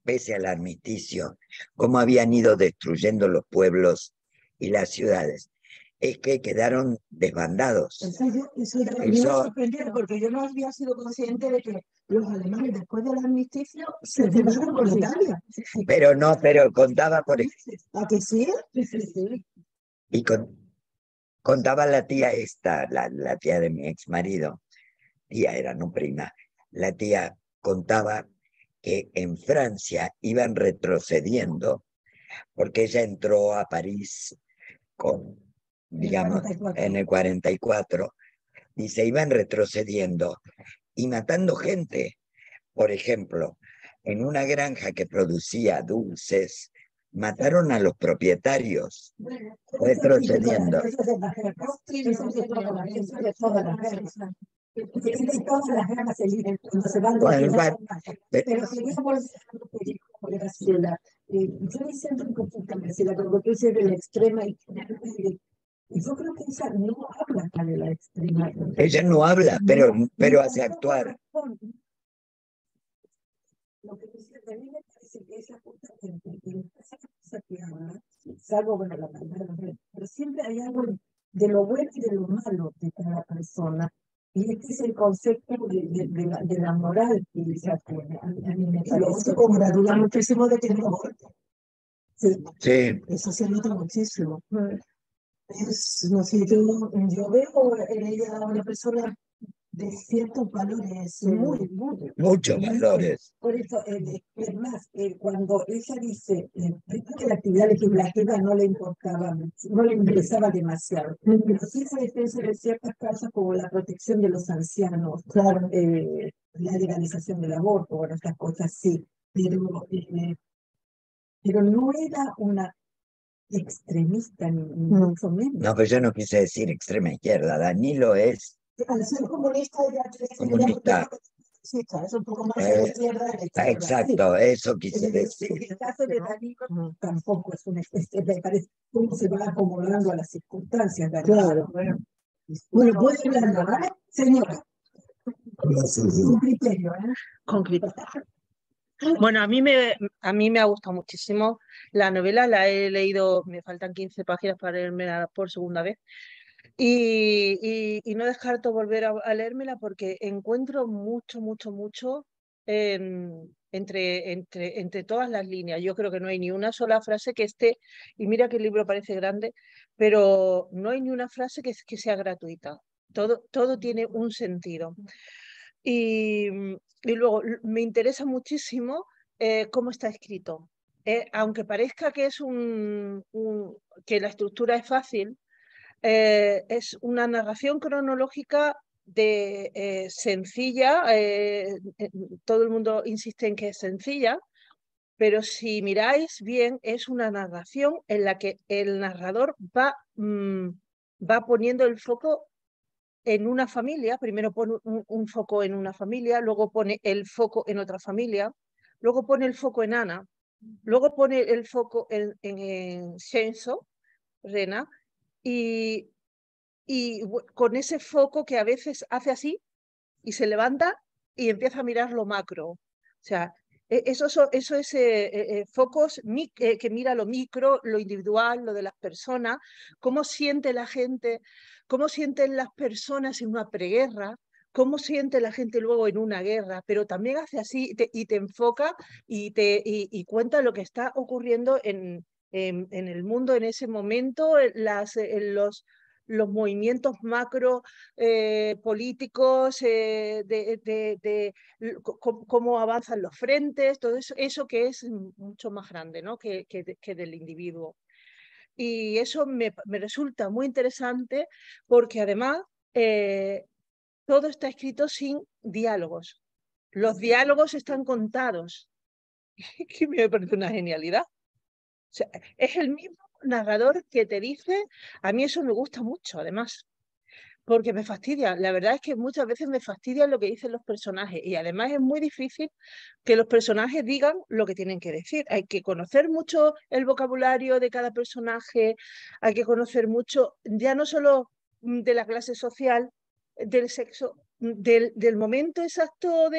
pese al armisticio, cómo habían ido destruyendo los pueblos y las ciudades, es que quedaron desbandados. Eso me sorprendió porque yo no había sido consciente de que los alemanes después del armisticio se quedaron con Italia. Pero contaba por ¿A que sí? Sí. y contaba la tía esta, la tía de mi ex marido, tía era, no prima, la tía contaba que en Francia iban retrocediendo, porque ella entró a París digamos, en el 44, y se iban retrocediendo y matando gente. Por ejemplo, en una granja que producía dulces, mataron a los propietarios, retrocediendo. Pero sigamos con Graciela. Yo me siento un poquito, Graciela, como tú dices de la extrema izquierda. Yo creo que ella no habla acá de la extrema. Ella no habla, pero hace actuar. Lo que dice, a mí me parece que ella justamente, en esa cosa que habla, salvo bueno, la palabra, pero siempre hay algo de lo bueno y de lo malo de cada persona. Y este es el concepto de la moral que ella tiene. A mí me parece como la duda muchísimo de que no aborte. Sí, Sí. eso se nota muchísimo. No sé, yo veo en ella una persona de ciertos valores Muchos valores. Por eso, es más, cuando ella dice que la actividad legislativa no le importaba, no le interesaba demasiado, pero sí se defensa de ciertas causas como la protección de los ancianos, claro, la legalización del aborto, bueno, estas cosas sí, pero no era una extremista ni mucho menos. No, pero yo no quise decir extrema izquierda. Danilo es Al ser comunista, comunista. Sí, es un poco más a la izquierda. Exacto, eso quise decir. En el caso de Danilo, tampoco es una especie, me parece cómo se va acomodando a las circunstancias. Claro. Bueno, puede hablar, ¿vale? Señora. Con criterio, ¿eh? Con criterio. Bueno, a mí me ha gustado muchísimo la novela, la he leído, me faltan 15 páginas para leérmela por segunda vez. Y no descarto volver a leérmela porque encuentro mucho entre todas las líneas. Yo creo que no hay ni una sola frase que esté, y mira que el libro parece grande, pero no hay ni una frase que sea gratuita. Todo tiene un sentido. Y luego me interesa muchísimo cómo está escrito. Aunque parezca que es que la estructura es fácil, es una narración cronológica sencilla, todo el mundo insiste en que es sencilla, pero si miráis bien, es una narración en la que el narrador va poniendo el foco en una familia. Primero pone un foco en una familia, luego pone el foco en otra familia, luego pone el foco en Ana, luego pone el foco en Shenso, Rena, y con ese foco que a veces hace así y se levanta y empieza a mirar lo macro. O sea, eso es focos que mira lo micro, lo individual, lo de las personas, cómo siente la gente, cómo sienten las personas en una preguerra, cómo siente la gente luego en una guerra, pero también hace así y te enfoca y cuenta lo que está ocurriendo en el mundo en ese momento, los movimientos macro políticos, cómo avanzan los frentes, todo eso que es mucho más grande, ¿no? que del individuo. Y eso me resulta muy interesante porque además todo está escrito sin diálogos. Los diálogos están contados, que me parece una genialidad. O sea, es el mismo narrador que te dice, a mí eso me gusta mucho, además, porque me fastidia. La verdad es que muchas veces me fastidia lo que dicen los personajes y además es muy difícil que los personajes digan lo que tienen que decir. Hay que conocer mucho el vocabulario de cada personaje, hay que conocer mucho, ya no solo de la clase social, del sexo, del momento exacto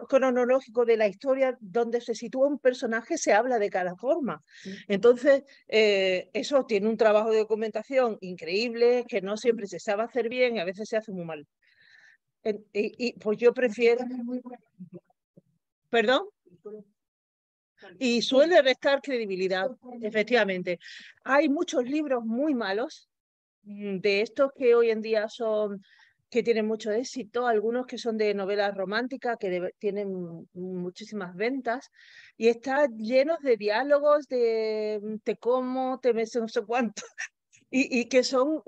cronológico de la historia donde se sitúa un personaje se habla de cada forma. Entonces, eso tiene un trabajo de documentación increíble que no siempre se sabe hacer bien y a veces se hace muy mal. Y pues yo prefiero... ¿Perdón? Y suele restar credibilidad, efectivamente. Hay muchos libros muy malos, de estos que hoy en día que tienen mucho éxito, algunos que son de novelas románticas, que tienen muchísimas ventas, y están llenos de diálogos de te como, te beso, no sé cuánto, y que son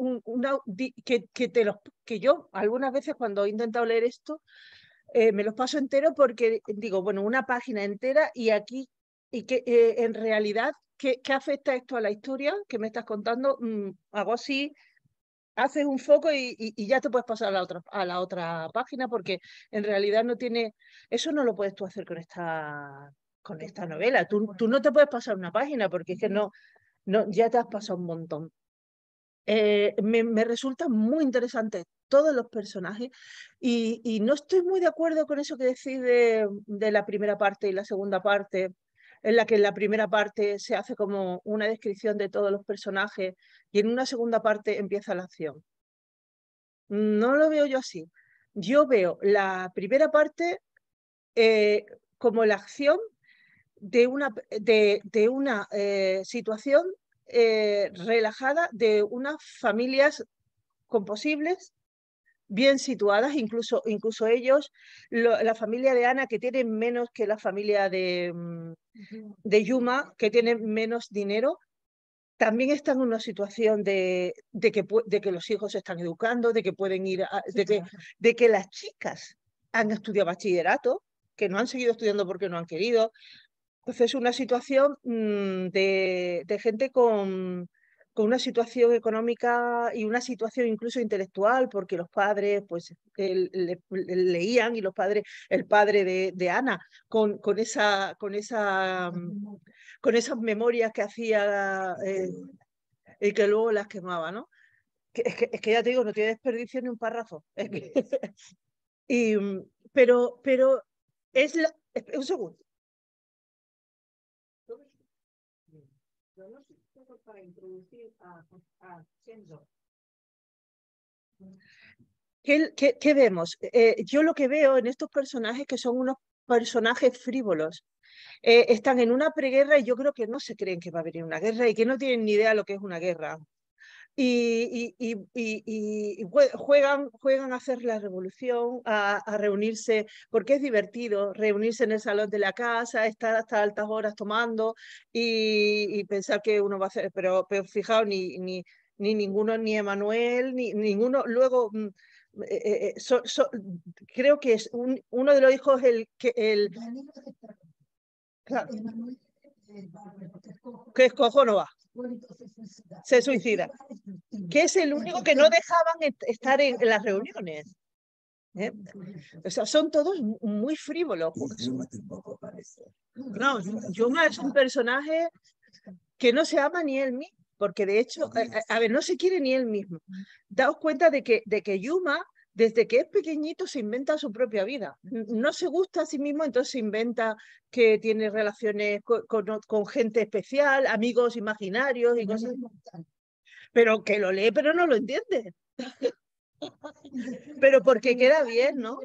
que yo algunas veces cuando he intentado leer esto, me los paso entero porque digo, bueno, una página entera y aquí, y que en realidad, ¿qué afecta esto a la historia que me estás contando? Hago así, haces un foco y ya te puedes pasar a la otra página porque en realidad no tiene, eso no lo puedes tú hacer con esta novela. Tú no te puedes pasar una página porque es que no, ya te has pasado un montón. Me resulta muy interesante todos los personajes y no estoy muy de acuerdo con eso que decís de la primera parte y la segunda parte, en la que en la primera parte se hace como una descripción de todos los personajes y en una segunda parte empieza la acción. No lo veo yo así. Yo veo la primera parte como la acción de una situación relajada de unas familias composibles, bien situadas, incluso ellos, la familia de Ana, que tiene menos que la familia de Yuma, que tiene menos dinero, también están en una situación de que los hijos se están educando, de que pueden ir, de que las chicas han estudiado bachillerato, que no han seguido estudiando porque no han querido. Entonces es una situación de gente con una situación económica y una situación incluso intelectual, porque los padres pues leían y los padres, el padre de Ana, con esas memorias que hacía y que luego las quemaba, ¿no? Es que ya te digo, no tiene desperdicio ni un párrafo. Pero es un segundo. Para introducir a Shenzo. ¿Qué vemos? Yo lo que veo en estos personajes que son unos personajes frívolos. Están en una preguerra y yo creo que no se creen que va a venir una guerra y que no tienen ni idea de lo que es una guerra. Y juegan a hacer la revolución, a reunirse, porque es divertido reunirse en el salón de la casa, estar hasta altas horas tomando y pensar que uno va a hacer, pero fijaos, ni ninguno, ni Emanuel, ni ninguno, luego creo que es uno de los hijos claro, que es Cójonova, se suicida, que es el único que no dejaban estar en las reuniones. O sea, son todos muy frívolos. No, Yuma es un personaje que no se ama ni él mismo, porque de hecho, a ver, no se quiere ni él mismo. Daos cuenta de que Yuma, desde que es pequeñito, se inventa su propia vida. No se gusta a sí mismo, entonces se inventa que tiene relaciones con gente especial, amigos imaginarios y cosas. Pero que lo lee, pero no lo entiende. Pero porque queda bien, ¿no?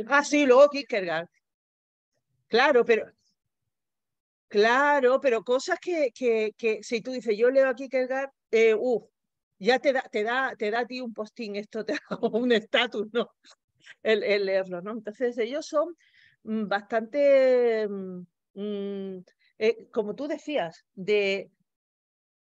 Ah, sí, luego Kierkegaard. Claro, cosas que si tú dices, yo leo a Kierkegaard, ya te da a ti un postín, esto te da un estatus, ¿no? El leerlo, ¿no? Entonces ellos son bastante, como tú decías, de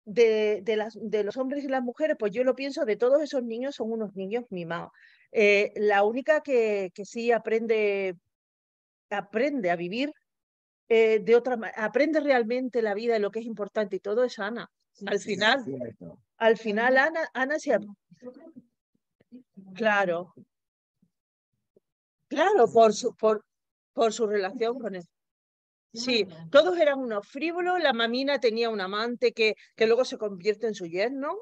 los hombres y las mujeres, pues yo lo pienso, de todos esos niños son unos niños mimados. La única que sí aprende a vivir de otra manera, aprende realmente la vida y lo que es importante y todo es Ana. Al final Ana se... Claro, por su relación con él. Sí, todos eran unos frívolos, la mamina tenía un amante que luego se convierte en su yerno.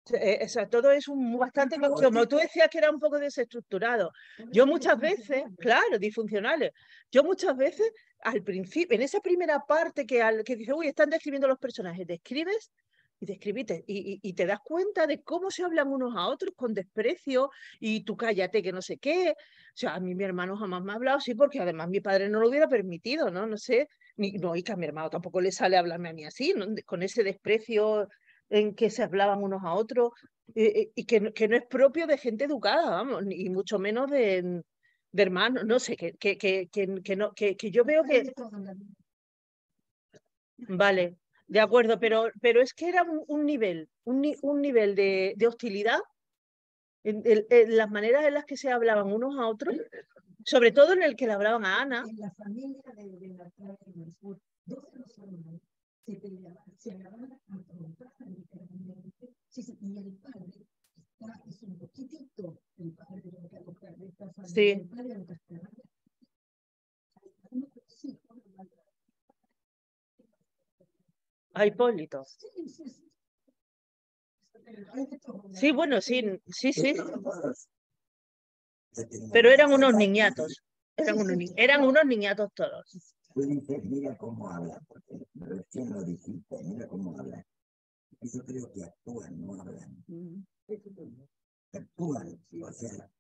O sea, todo es bastante, como tú decías que era un poco desestructurado. Yo muchas veces, claro, disfuncionales. Yo muchas veces, al principio, en esa primera parte que dice, uy, están describiendo los personajes, describes y describiste y te das cuenta de cómo se hablan unos a otros con desprecio y tú cállate que no sé qué. O sea, a mí mi hermano jamás me ha hablado así porque además mi padre no lo hubiera permitido, ¿no? No sé, no, y que a mi hermano tampoco le sale hablarme a mí así, ¿no? Con ese desprecio en que se hablaban unos a otros y que no es propio de gente educada, vamos, y mucho menos de hermanos, no sé, que yo veo que... Vale, de acuerdo, pero es que era un nivel, un nivel de hostilidad en las maneras en las que se hablaban unos a otros, sobre todo en el que le hablaban a Ana. En la familia de Natalia en el sur, dos de los hermanos se peleaban, se agarraban a trompadas literalmente. Sí, sí, y el padre es un poquitito, el padre de esta familia, Sí. el padre de los hermanos. A Hipólito. Sí, sí, sí. Sí, bueno, sí, sí, sí. Pero eran unos niñatos. Eran unos niñatos todos. Tú dices, mira cómo habla, porque recién lo dijiste, mira cómo habla. Yo creo que actúan, no hablan. Actúan, o sea,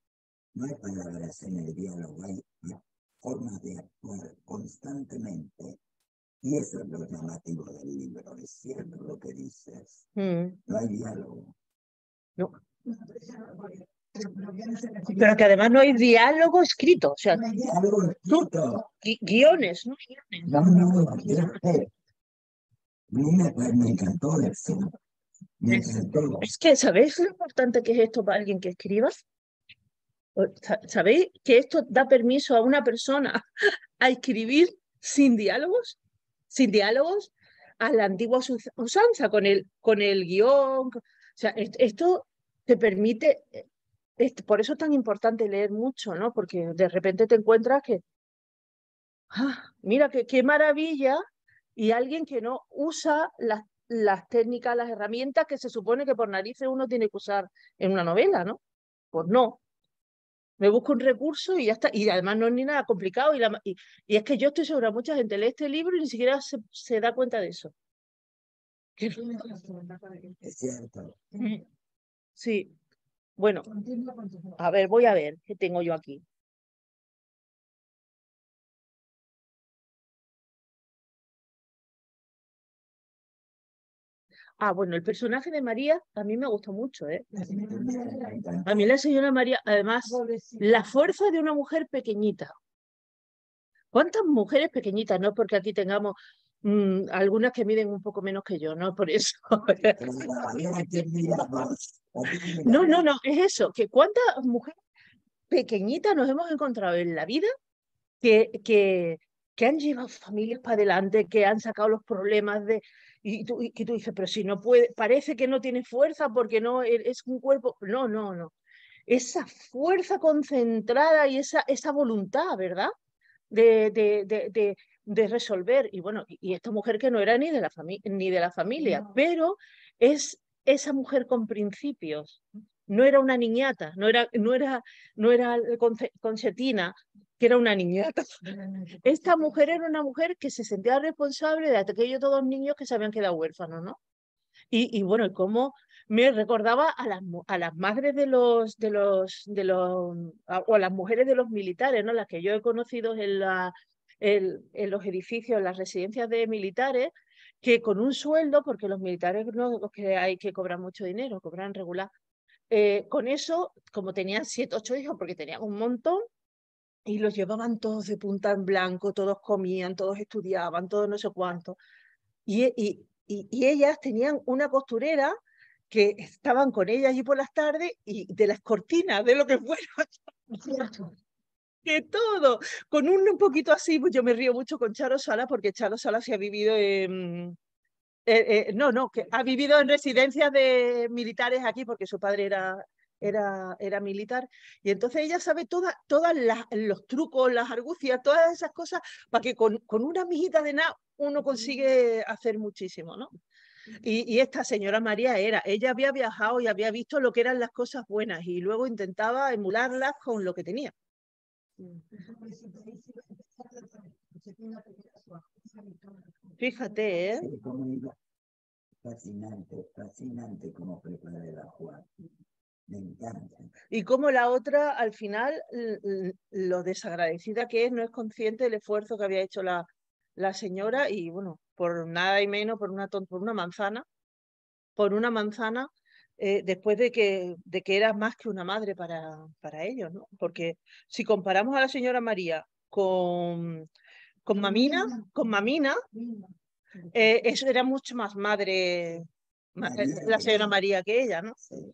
no hay palabras en el diálogo, hay formas de actuar constantemente. Y eso es lo llamativo del libro, es cierto lo que dices. No hay diálogo. No. Pero que además no hay diálogo escrito, o sea, guiones, ¿no? No, me encantó eso. Me encantó. Es que, ¿sabéis lo importante que es esto para alguien que escriba? ¿Sabéis que esto da permiso a una persona a escribir sin diálogos? Sin diálogos a la antigua usanza, con el guión. O sea, esto te permite... Por eso es tan importante leer mucho, ¿no? Porque de repente te encuentras que, mira, qué maravilla, y alguien que no usa las técnicas, las herramientas que se supone que por narices uno tiene que usar en una novela, ¿no? Pues no. Me busco un recurso y ya está. Y además no es ni nada complicado. Y es que yo estoy segura, mucha gente lee este libro y ni siquiera se da cuenta de eso. Es cierto. Sí. Bueno, a ver, voy a ver qué tengo yo aquí. Bueno, el personaje de María a mí me gustó mucho, ¿eh? A mí la señora María, además, la fuerza de una mujer pequeñita. ¿Cuántas mujeres pequeñitas? No porque aquí tengamos algunas que miden un poco menos que yo, no por eso. No, es eso, que cuántas mujeres pequeñitas nos hemos encontrado en la vida que han llevado familias para adelante, que han sacado los problemas de... Y tú dices, pero si no puede, parece que no tiene fuerza porque no es un cuerpo... No. Esa fuerza concentrada y esa voluntad, ¿verdad? De resolver. Y bueno, y esta mujer que no era ni de la familia, pero es esa mujer con principios. No era una niñata, no era Concertina, que era una niñata. Esta mujer era una mujer que se sentía responsable de aquellos todos niños que se habían quedado huérfanos, ¿no? Y bueno, cómo me recordaba a las madres o a las mujeres de los militares, ¿no? Las que yo he conocido en los edificios, en las residencias de militares, que con un sueldo, porque los militares no que hay que cobrar mucho dinero, cobran regular, con eso, como tenían 7, 8 hijos, porque tenían un montón, y los llevaban todos de punta en blanco, todos comían, todos estudiaban, todos no sé cuánto. Y ellas tenían una costurera que estaban con ella allí por las tardes y de las cortinas, de lo que fuera, que todo, con un poquito así, pues yo me río mucho con Charo Sala, porque Charo Sala se ha vivido en... que ha vivido en residencias de militares aquí, porque su padre era militar, y entonces ella sabe todos los trucos, las argucias, todas esas cosas, para que con una mijita de nada uno consigue hacer muchísimo, ¿no? Y esta señora María ella había viajado y había visto lo que eran las cosas buenas y luego intentaba emularlas con lo que tenía. Fíjate, ¿eh? Sí, cómo iba. Fascinante, fascinante cómo prepara el ajuar. Me encanta. Y como la otra, al final, lo desagradecida que es, no es consciente del esfuerzo que había hecho la señora y, bueno, por nada y menos, por una manzana, después de que era más que una madre para ellos, ¿no? Porque si comparamos a la señora María con Mamina, eso era mucho más madre, la señora María que ella, ¿no? Sí.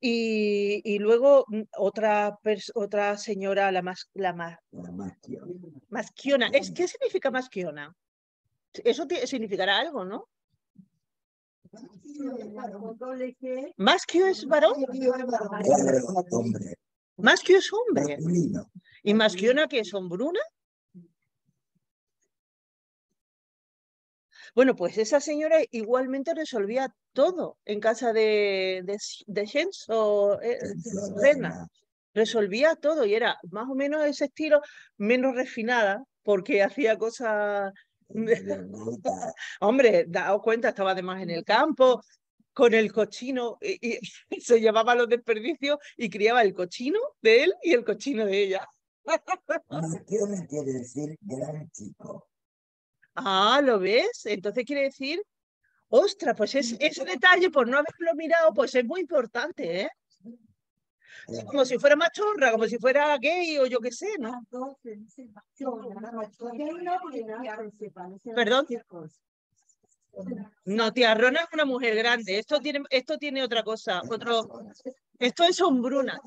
Y luego otra señora, la Maschiona. Maschiona. ¿Qué significa Maschiona? Eso significará algo, ¿no? ¿Maschio es varón? Hombre. Maschio es hombre. Masculino. ¿Y Maschiona qué es, hombruna? Bueno, pues esa señora igualmente resolvía todo en casa de Shenzo Rena. Resolvía todo y era más o menos ese estilo, menos refinada, porque hacía cosas... Hombre, daos cuenta, estaba además en el campo con el cochino y se llevaba los desperdicios y criaba el cochino de él y el cochino de ella. Maschiona quiere decir gran chico. Ah, ¿lo ves? Entonces quiere decir, ostras, pues ese detalle, por no haberlo mirado, pues es muy importante, ¿eh? Como si fuera machorra, como si fuera gay o yo qué sé, ¿no? Perdón. No, tía Rona es una mujer grande. Esto tiene otra cosa. Esto es hombruna.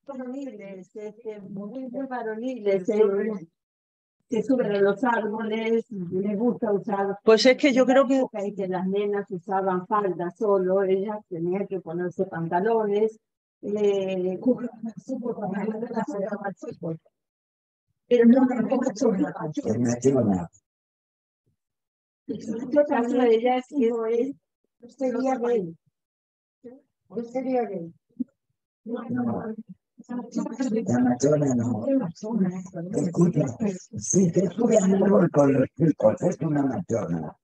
Varoniles, muy varoniles, se suben a los árboles, les gusta usar. Pues es que yo creo que las nenas usaban falda solo, ellas tenían que ponerse pantalones. Pero no tampoco son Maschiona. En este caso ella sería gay. ¿Qué sería gay? No, la Maschiona no. Escucha, si te sube al árbol con los chicos, es una Maschiona.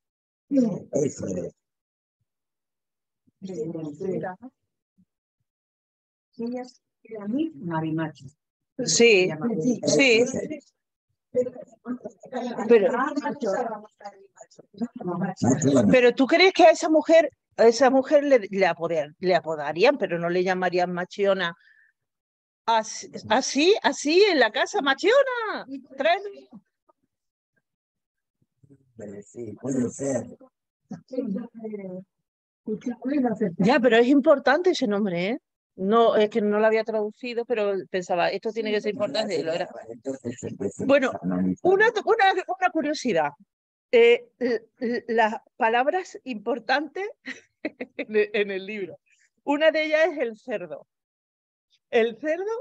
Eso es. Ella es la misma marimacho. sí, sí. Pero ¿tú crees que a esa mujer le apodarían, pero no le llamarían Machiona? Así en la casa, Machiona. Sí, puede ser. Ya, pero es importante ese nombre, ¿eh? No, es que no lo había traducido, pero pensaba, esto tiene que ser importante. Y lo era. Bueno, una curiosidad. Las palabras importantes en el libro. Una de ellas es el cerdo. El cerdo,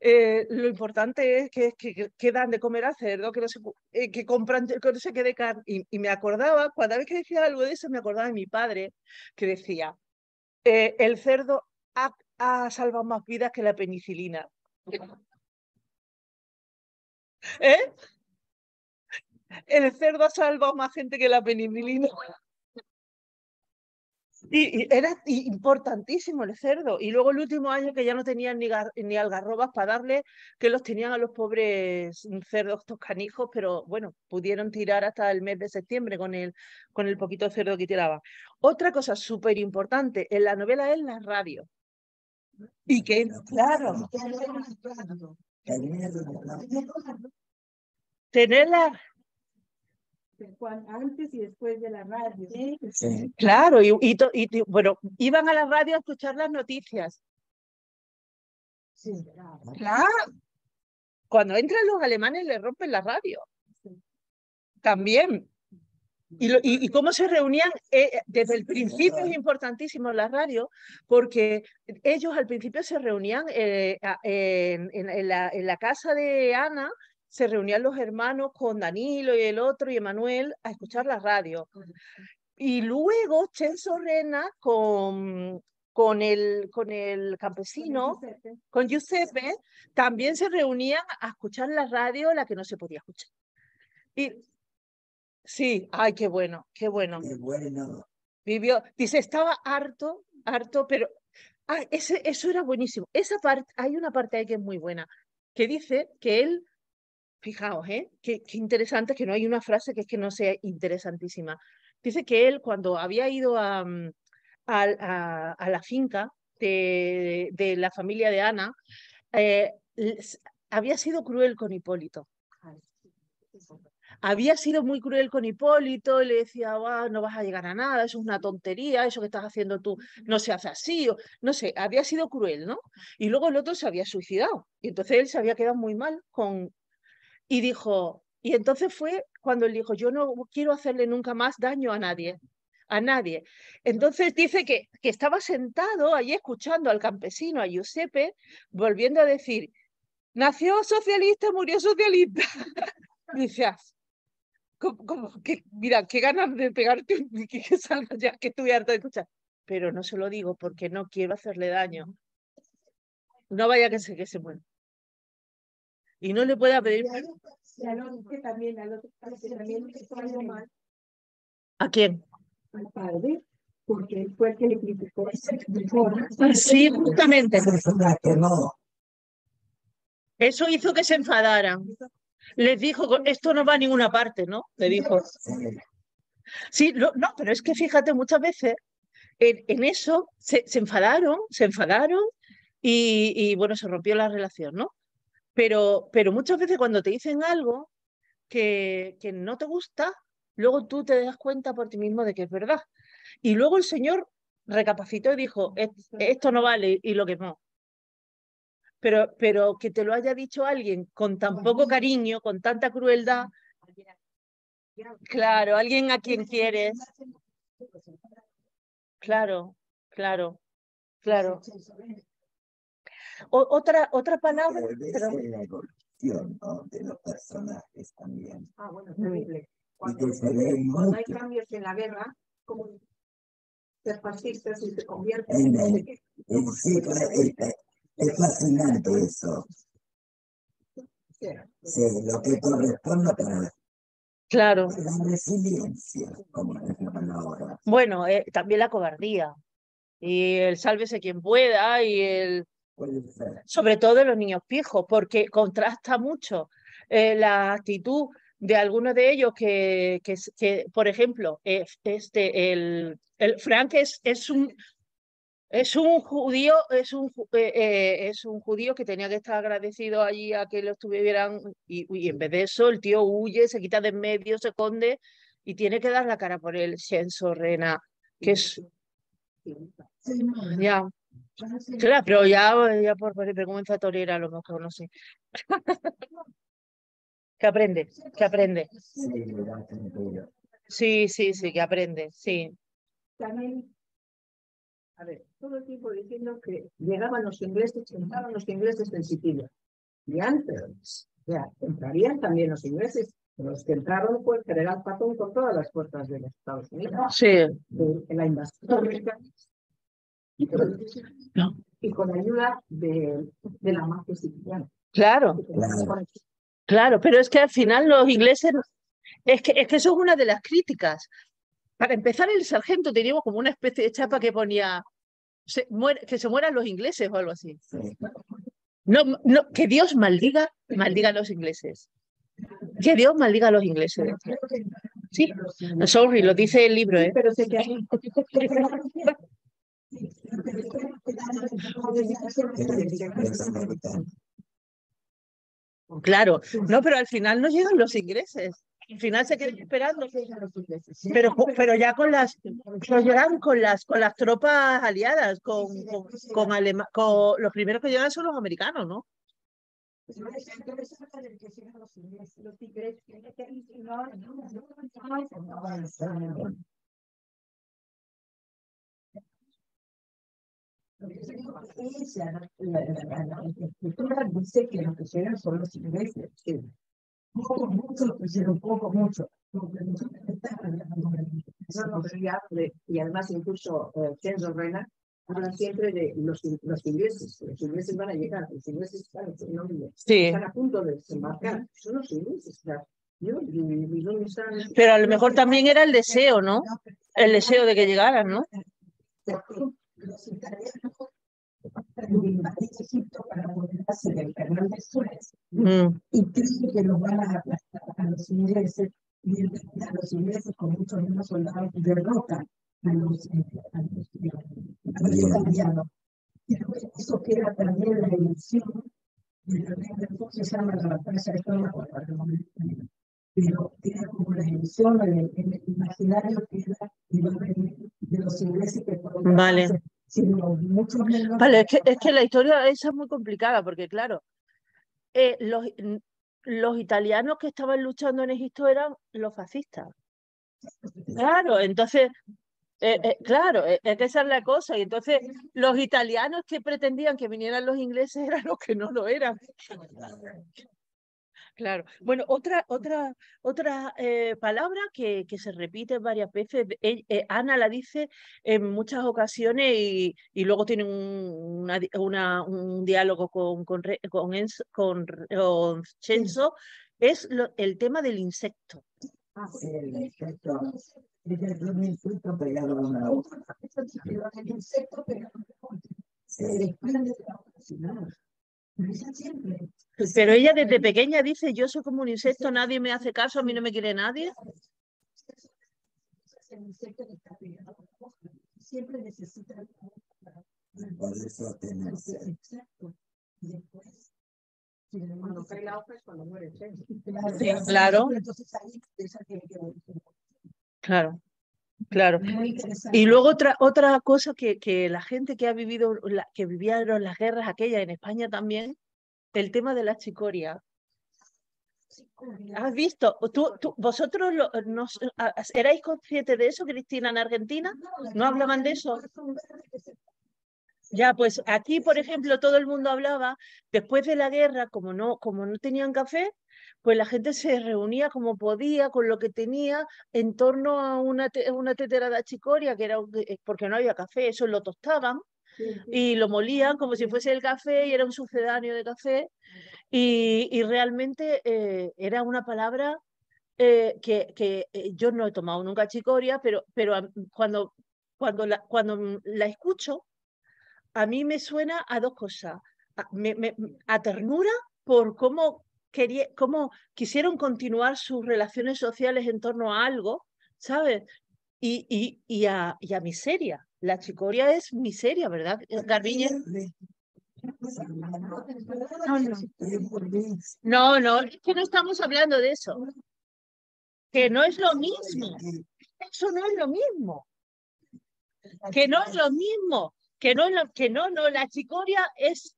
lo importante es que dan de comer al cerdo, que compran, que no se quede carne. Y me acordaba, cada vez que decía algo de eso, me acordaba de mi padre, que decía, el cerdo ha salvado más vidas que la penicilina. ¿Eh? El cerdo ha salvado más gente que la penicilina. Y era importantísimo el cerdo. Y luego el último año que ya no tenían ni algarrobas para darle, que los tenían a los pobres cerdos toscanijos, pero bueno, pudieron tirar hasta el mes de septiembre con el poquito de cerdo que tiraban. Otra cosa súper importante en la novela es la radio. Y que, claro, tenerla... Antes y después de la radio. Sí. Claro, bueno, iban a la radio a escuchar las noticias. Sí, Claro. Cuando entran los alemanes le rompen la radio. También. Y cómo se reunían desde el principio es importantísimo la radio, porque ellos al principio se reunían en la casa de Ana, se reunían los hermanos con Danilo y el otro y Emanuel a escuchar la radio. Y luego Chen Sorrena con el campesino, con Giuseppe, también se reunían a escuchar la radio, la que no se podía escuchar. Y sí, ay, qué bueno, qué bueno. Qué bueno. Vivió, dice, estaba harto, pero eso era buenísimo. Esa parte, hay una parte ahí que es muy buena, que dice que él, fijaos, qué interesante, que no hay una frase que es que no sea interesantísima. Dice que él, cuando había ido a la finca de la familia de Ana, había sido cruel con Hipólito. Había sido muy cruel con Hipólito y le decía, no vas a llegar a nada, eso es una tontería, eso que estás haciendo tú no se hace así, o no sé, había sido cruel, ¿no? Y luego el otro se había suicidado y entonces él se había quedado muy mal y dijo, y entonces fue cuando él dijo, yo no quiero hacerle nunca más daño a nadie. A nadie. Entonces dice que estaba sentado allí escuchando al campesino, a Giuseppe, volviendo a decir, nació socialista, murió socialista. Dice, como que, mira, qué ganas de pegarte, que salga ya, que estoy harta de escuchar. Pero no se lo digo porque no quiero hacerle daño. No vaya que se muera. Y no le pueda pedir. ¿A quién? Al padre, porque él fue el que le criticó. Sí, justamente. No. Eso hizo que se enfadaran. Les dijo, esto no va a ninguna parte, ¿no? Le dijo. Sí, no, pero es que fíjate, muchas veces en eso se enfadaron y bueno, se rompió la relación, ¿no? Pero muchas veces cuando te dicen algo que no te gusta, luego tú te das cuenta por ti mismo de que es verdad. Y luego el Señor recapacitó y dijo, esto no vale, y lo quemó. Pero que te lo haya dicho alguien con tan poco cariño, con tanta crueldad, claro, alguien a quien quieres. Claro. Otra palabra. La evolución, ¿no?, de los personajes también. Bueno, terrible. Cuando hay cambios en la guerra, como ser fascistas y se convierten en... Sí, es fascinante eso. Sí, lo que corresponde para Claro. la resiliencia, como es la palabra. Bueno, también la cobardía. Y el sálvese quien pueda y sobre todo de los niños pijos, porque contrasta mucho la actitud de algunos de ellos que por ejemplo, el Frank es un judío, es un judío que tenía que estar agradecido allí a que lo estuvieran y en vez de eso el tío huye, se quita de en medio, se esconde y tiene que dar la cara por él, Chen Sorrena, que es ya. Claro, pero ya por vergüenza torera a lo mejor, no sé. Que aprende. Sí, que aprende, sí. También, a ver, todo el tiempo diciendo que entraban los ingleses en Sicilia. Y antes, o sea, entrarían también los ingleses. Los que entraron fue el general Patton con todas las fuerzas de los Estados Unidos. Sí. En la invasión. No. Y con la ayuda de la mafia siciliana. Claro, pero es que al final los ingleses, es que eso es una de las críticas. Para empezar, el sargento tenía como una especie de chapa que ponía que se mueran los ingleses o algo así. No, que Dios maldiga a los ingleses. Que Dios maldiga a los ingleses. Sí, sorry, lo dice el libro, ¿eh? Pero sé que Claro, no, pero al final no llegan los ingleses. Al final se quedan esperando. Pero ya llegan con las tropas aliadas, con los primeros que llegan son los americanos, ¿no? Los ingleses, la escritura dice que los que llegan son los ingleses. Sí. Poco, mucho, mucho. Y además incluso James O'Reilly hablan siempre de los ingleses. Los ingleses van a llegar, los ingleses están a punto de desembarcar. Son los ingleses. Pero a lo mejor también era el deseo, ¿no? El deseo de que llegaran, ¿no? Los italianos invadieron Egipto para poder hacer el canal de Suez. Y creen que los van a aplastar a los ingleses, y a los ingleses con muchos menos soldados derrotan a los italianos. Eso queda también la ilusión de la guerra, se llama la batalla de Troya, pero queda como la ilusión en el imaginario que era de los ingleses que fueron vale. Vale, es que la historia esa es muy complicada, porque claro, los italianos que estaban luchando en Egipto eran los fascistas. Claro, entonces, claro, es que esa es la cosa. Y entonces los italianos que pretendían que vinieran los ingleses eran los que no lo eran. Claro. Bueno, otra palabra que se repite varias veces, Ana la dice en muchas ocasiones y luego tiene un diálogo con Censo, es el tema del insecto. El insecto. Un insecto pegado a una hoja. El insecto pegado a una hoja. Se desprende de la hoja. Pero ella desde pequeña dice, yo soy como un insecto, nadie me hace caso, a mí no me quiere nadie. El insecto que está pegado a la hoja siempre necesita poder sostenerse. Exacto. Y después, cuando cae la hoja es cuando muere. Claro. Entonces ahí tiene que morir. Claro. Claro. Y luego otra cosa que la gente que ha vivido, que vivieron las guerras aquellas en España también, el tema de la chicoria. ¿Has visto? ¿Vosotros erais conscientes de eso, Cristina, en Argentina? ¿No hablaban de eso? Ya, pues aquí, por ejemplo, todo el mundo hablaba, después de la guerra, como no tenían café, pues la gente se reunía como podía, con lo que tenía, en torno a una tetera de achicoria, que era porque no había café, eso lo tostaban y lo molían como si fuese el café y era un sucedáneo de café. Y realmente era una palabra que yo no he tomado nunca chicoria, pero cuando la escucho, a mí me suena a dos cosas. A ternura por cómo quisieron continuar sus relaciones sociales en torno a algo, ¿sabes? Y a miseria. La chicoria es miseria, ¿verdad, Garbiñe? No, es que no estamos hablando de eso. Que no es lo mismo. Eso no es lo mismo. Que no es lo mismo. La chicoria es...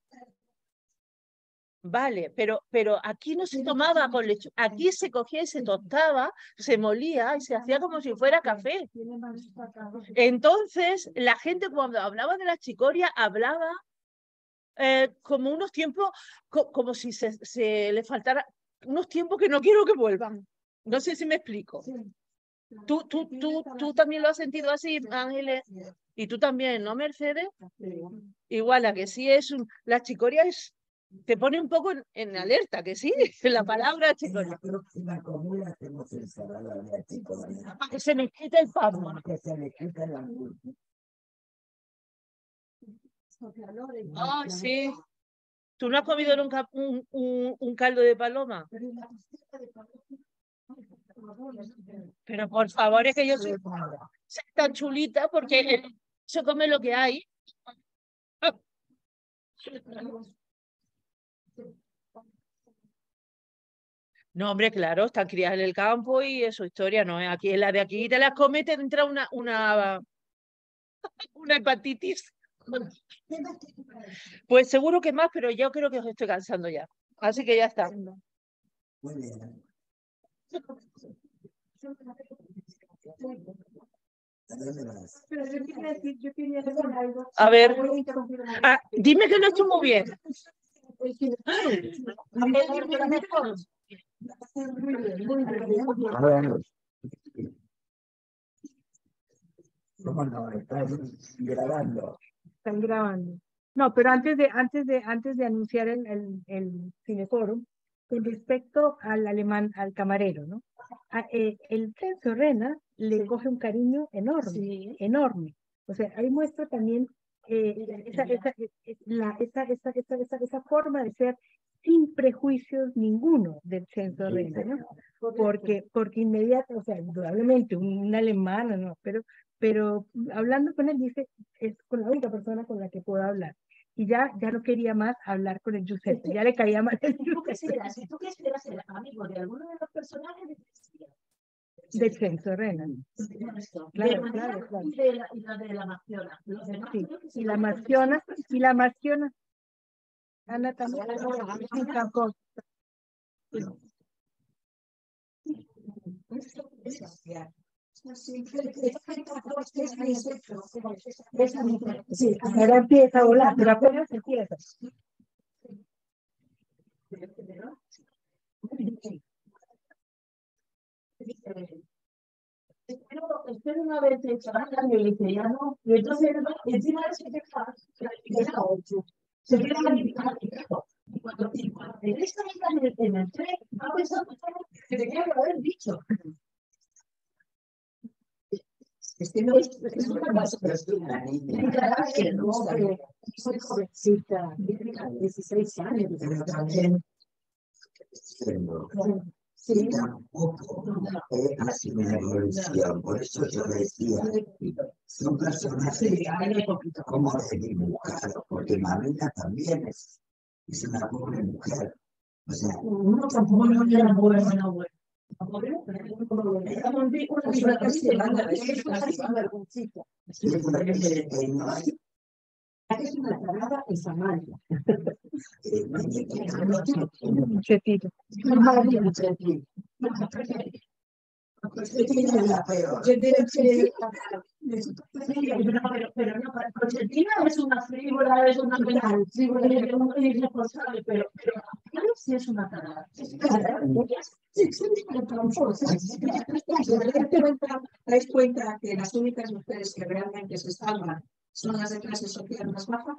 Vale, pero aquí no se tomaba con leche, aquí se cogía y se tostaba, se molía y se hacía como si fuera café. Entonces, la gente cuando hablaba de la chicoria, hablaba como unos tiempos, como si se le faltara, unos tiempos que no quiero que vuelvan. No sé si me explico. ¿Tú también lo has sentido así, Ángeles? Y tú también, ¿no, Mercedes? Igual, a que sí la chicoria te pone un poco en alerta, que sí, la palabra chicoria. La comida hacemos ensalada de chicoria. Para que se me quite el pavo. Que se le quite la Oh, sí. ¿Tú no has comido nunca un caldo de paloma? Pero por favor, es que yo soy tan chulita porque se come lo que hay. No, hombre, claro, están criadas en el campo y eso, historia no es. Aquí, la de aquí te las come y te entra una hepatitis. Pues seguro que más, pero yo creo que os estoy cansando ya. Así que ya está. Muy bien. ¿A dónde vas? Pero yo quería decir algo. A ver. Voy a interrumpir una vez. Ah, dime que lo he hecho muy bien. A ver. ¿Cómo no? Estás grabando. Están grabando. No, pero antes de anunciar el Cineforum, con respecto al alemán, al camarero, ¿no? El Celso Rena le coge un cariño enorme, enorme. O sea, ahí muestra también esa forma de ser sin prejuicios ninguno del Celso Rena, ¿no? Porque inmediato, o sea, indudablemente un alemán, ¿no? Pero hablando con él dice, es con la única persona con la que puedo hablar. Y ya no quería más hablar con el Giuseppe, ya le caía mal el Giuseppe. Si tú quisieras ser amigo de alguno de los personajes De Celso Rena. Claro. Y la de la Marciona. Sí. Y la Marciona. Ana también. Sí, ahora empieza a volar, pero apenas empieza. Espero una vez hecho la miliciano, y entonces encima de eso deja 8. Se queda limitado. Y cuando en esta en el tren, va pensando que tenía que haber dicho. Es que no es una más. Que no, soy jovencita, 16 años, pero también. Sí, tampoco ha sido una evolución, por eso yo decía, son personajes como de dibujar, porque Marina también es una pobre mujer. O sea, uno tampoco no era bueno. Es una tarada en Samaria. Pero no, Argentina es una frívola, es una penal, frívola es irresponsable, pero sí es una tarada. ¿Te das cuenta que las únicas mujeres que realmente se salvan son las de clase social más baja?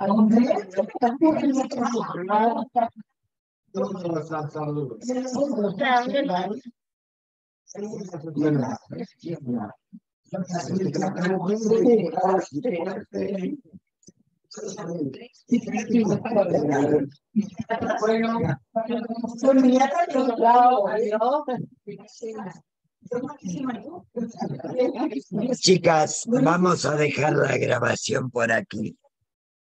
chicas, vamos a dejar la grabación por aquí.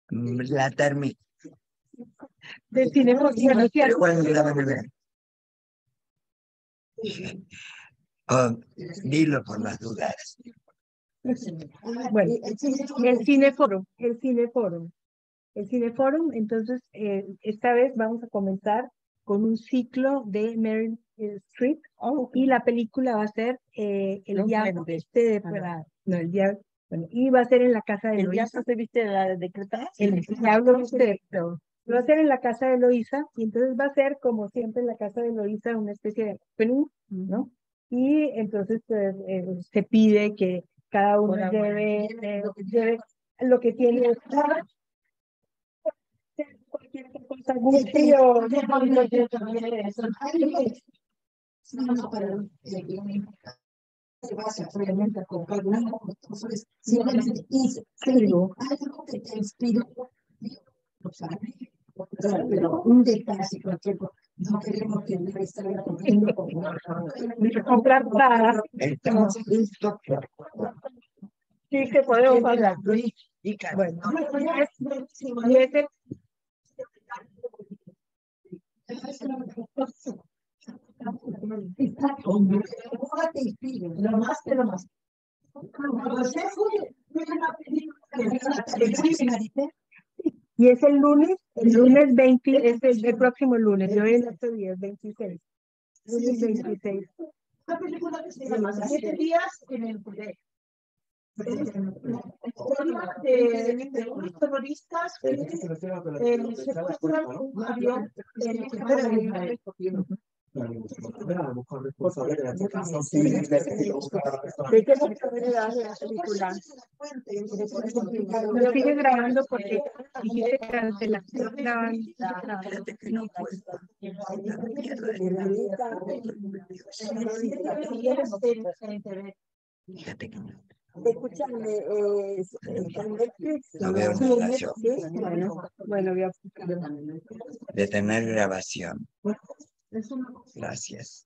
La termino. Del Cineforum. Pero bueno, la van a ver. Dilo por las dudas. Bueno, el Cineforum, entonces, esta vez vamos a comenzar con un ciclo de Meryl Streep, y la película va a ser El Diablo Viste de Prada. No, el Diablo, bueno, y va a ser en la casa de ¿El Eloísa. Diablo te viste la decretada? El Diablo Viste de Prada. Va a ser en la casa de Eloísa, y entonces va a ser, como siempre, en la casa de Eloísa, una especie de opening, ¿no? Y entonces pues, se pide que cada uno lleve lo que tiene cualquier cosa, gusti o Realmente a comprar simplemente algo que te inspiró, pero un detalle, cualquier cosa. No queremos que el rey salga corriendo comprar nada. Estamos listos. Sí, que podemos hablar. Y Bueno, lo más que lo más. Cuando se fue una película que era la televisión, Y es el lunes 20, es el próximo lunes, de hoy en 8 días, 26. Lunes 26. Una película que se llama 7 días en el poder. De unos terroristas que secuestran un avión ¿De qué responsabilidad de la película? Lo sigue grabando porque dijiste cancelación grabando. Fíjate que no puedo. La mierda de la Fíjate que no. Escúchame, en Netflix. No veo nada yo. Sí, bueno, voy a buscar. Detener grabación. Gracias.